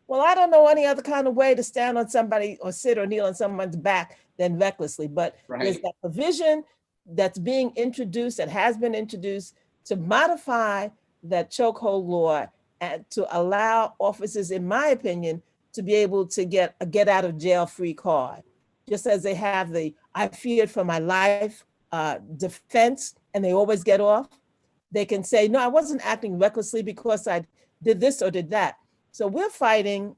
[SPEAKER 2] Well, I don't know any other kind of way to stand on somebody or sit or kneel on someone's back than recklessly, but there's that provision that's being introduced, that has been introduced to modify that chokehold law and to allow officers, in my opinion, to be able to get a get out of jail free card. Just as they have the I feared for my life defense and they always get off, they can say, no, I wasn't acting recklessly because I did this or did that. So we're fighting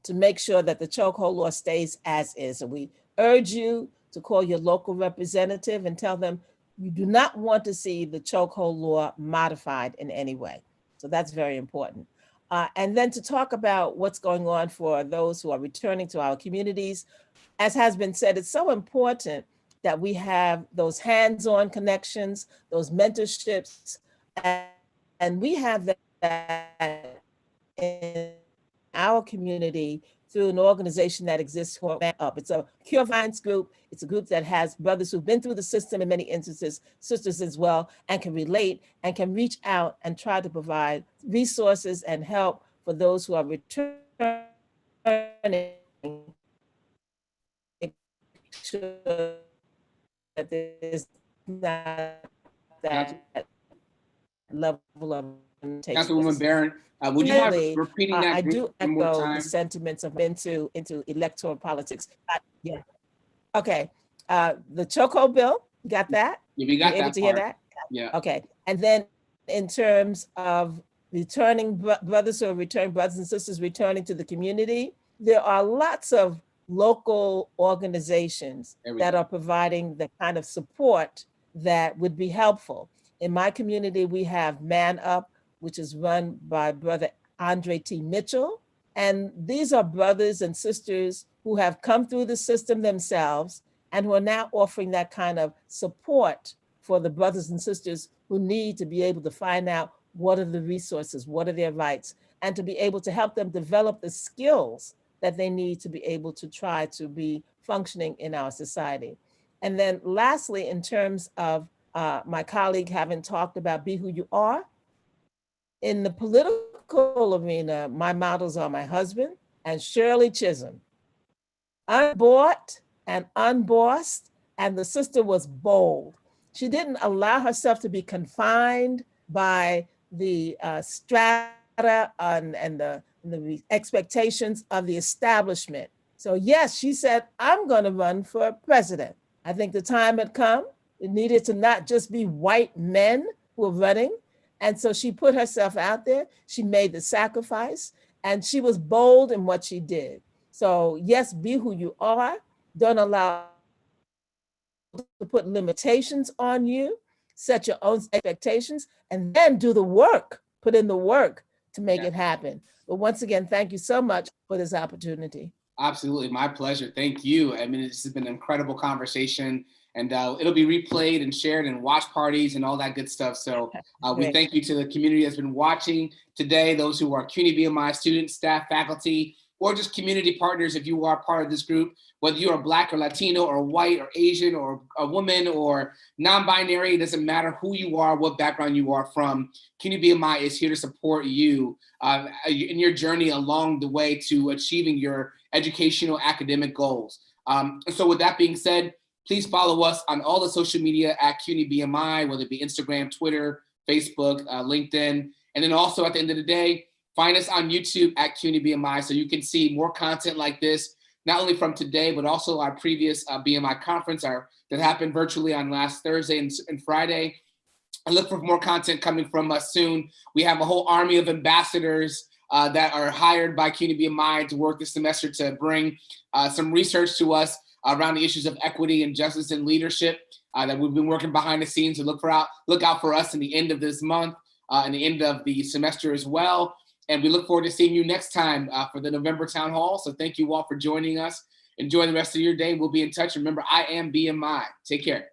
[SPEAKER 2] to make sure that the chokehold law stays as is. And we urge you to call your local representative and tell them you do not want to see the chokehold law modified in any way. So that's very important. And then to talk about what's going on for those who are returning to our communities. As has been said, it's so important that we have those hands-on connections, those mentorships, and we have that in our community through an organization that exists called Man Up. It's a Cure Violence group. It's a group that has brothers who've been through the system in many instances, sisters as well, and can relate and can reach out and try to provide resources and help for those who are returning. Sure that there's not that level of
[SPEAKER 1] Councilwoman Barron, would you mind repeating that
[SPEAKER 2] I do
[SPEAKER 1] one more
[SPEAKER 2] echo
[SPEAKER 1] time?
[SPEAKER 2] the sentiments of into electoral politics. Yeah. Okay. The chokehold bill, got that?
[SPEAKER 1] Yeah, we got
[SPEAKER 2] you able to hear that?
[SPEAKER 1] Yeah.
[SPEAKER 2] Okay. And then in terms of returning brothers and sisters returning to the community, there are lots of local organizations that are providing the kind of support that would be helpful. In my community, we have Man Up, which is run by Brother Andre T. Mitchell. And these are brothers and sisters who have come through the system themselves and who are now offering that kind of support for the brothers and sisters who need to be able to find out what are the resources, what are their rights, and to be able to help them develop the skills that they need to be able to try to be functioning in our society. And then lastly, in terms of my colleague having talked about Be Who You Are, in the political arena, my models are my husband and Shirley Chisholm. Unbought and unbossed, and the sister was bold. She didn't allow herself to be confined by the strata and the expectations of the establishment. So yes, she said, I'm going to run for president. I think the time had come. It needed to not just be white men who were running. And so she put herself out there. She made the sacrifice and she was bold in what she did. So yes, be who you are. Don't allow to put limitations on you. Set your own expectations and then do the work, put in the work to make it happen. But once again, thank you so much for this opportunity.
[SPEAKER 1] Absolutely, my pleasure. Thank you. I mean, this has been an incredible conversation, and it'll be replayed and shared in watch parties and all that good stuff. So we thank you to the community that's been watching today, those who are CUNY BMI students, staff, faculty, or just community partners if you are part of this group, whether you are Black or Latino or white or Asian or a woman or non-binary, it doesn't matter who you are, what background you are from. CUNY BMI is here to support you in your journey along the way to achieving your educational academic goals. So with that being said, please follow us on all the social media at CUNY BMI, whether it be Instagram, Twitter, Facebook, LinkedIn. And then also at the end of the day, find us on YouTube at CUNY BMI so you can see more content like this, not only from today, but also our previous BMI conference that happened virtually on last Thursday and Friday. And look for more content coming from us soon. We have a whole army of ambassadors that are hired by CUNY BMI to work this semester to bring some research to us around the issues of equity and justice and leadership that we've been working behind the scenes. So look out for us in the end of this month and the end of the semester as well. And we look forward to seeing you next time for the November Town Hall. So thank you all for joining us. Enjoy the rest of your day. We'll be in touch. Remember, I am BMI. Take care.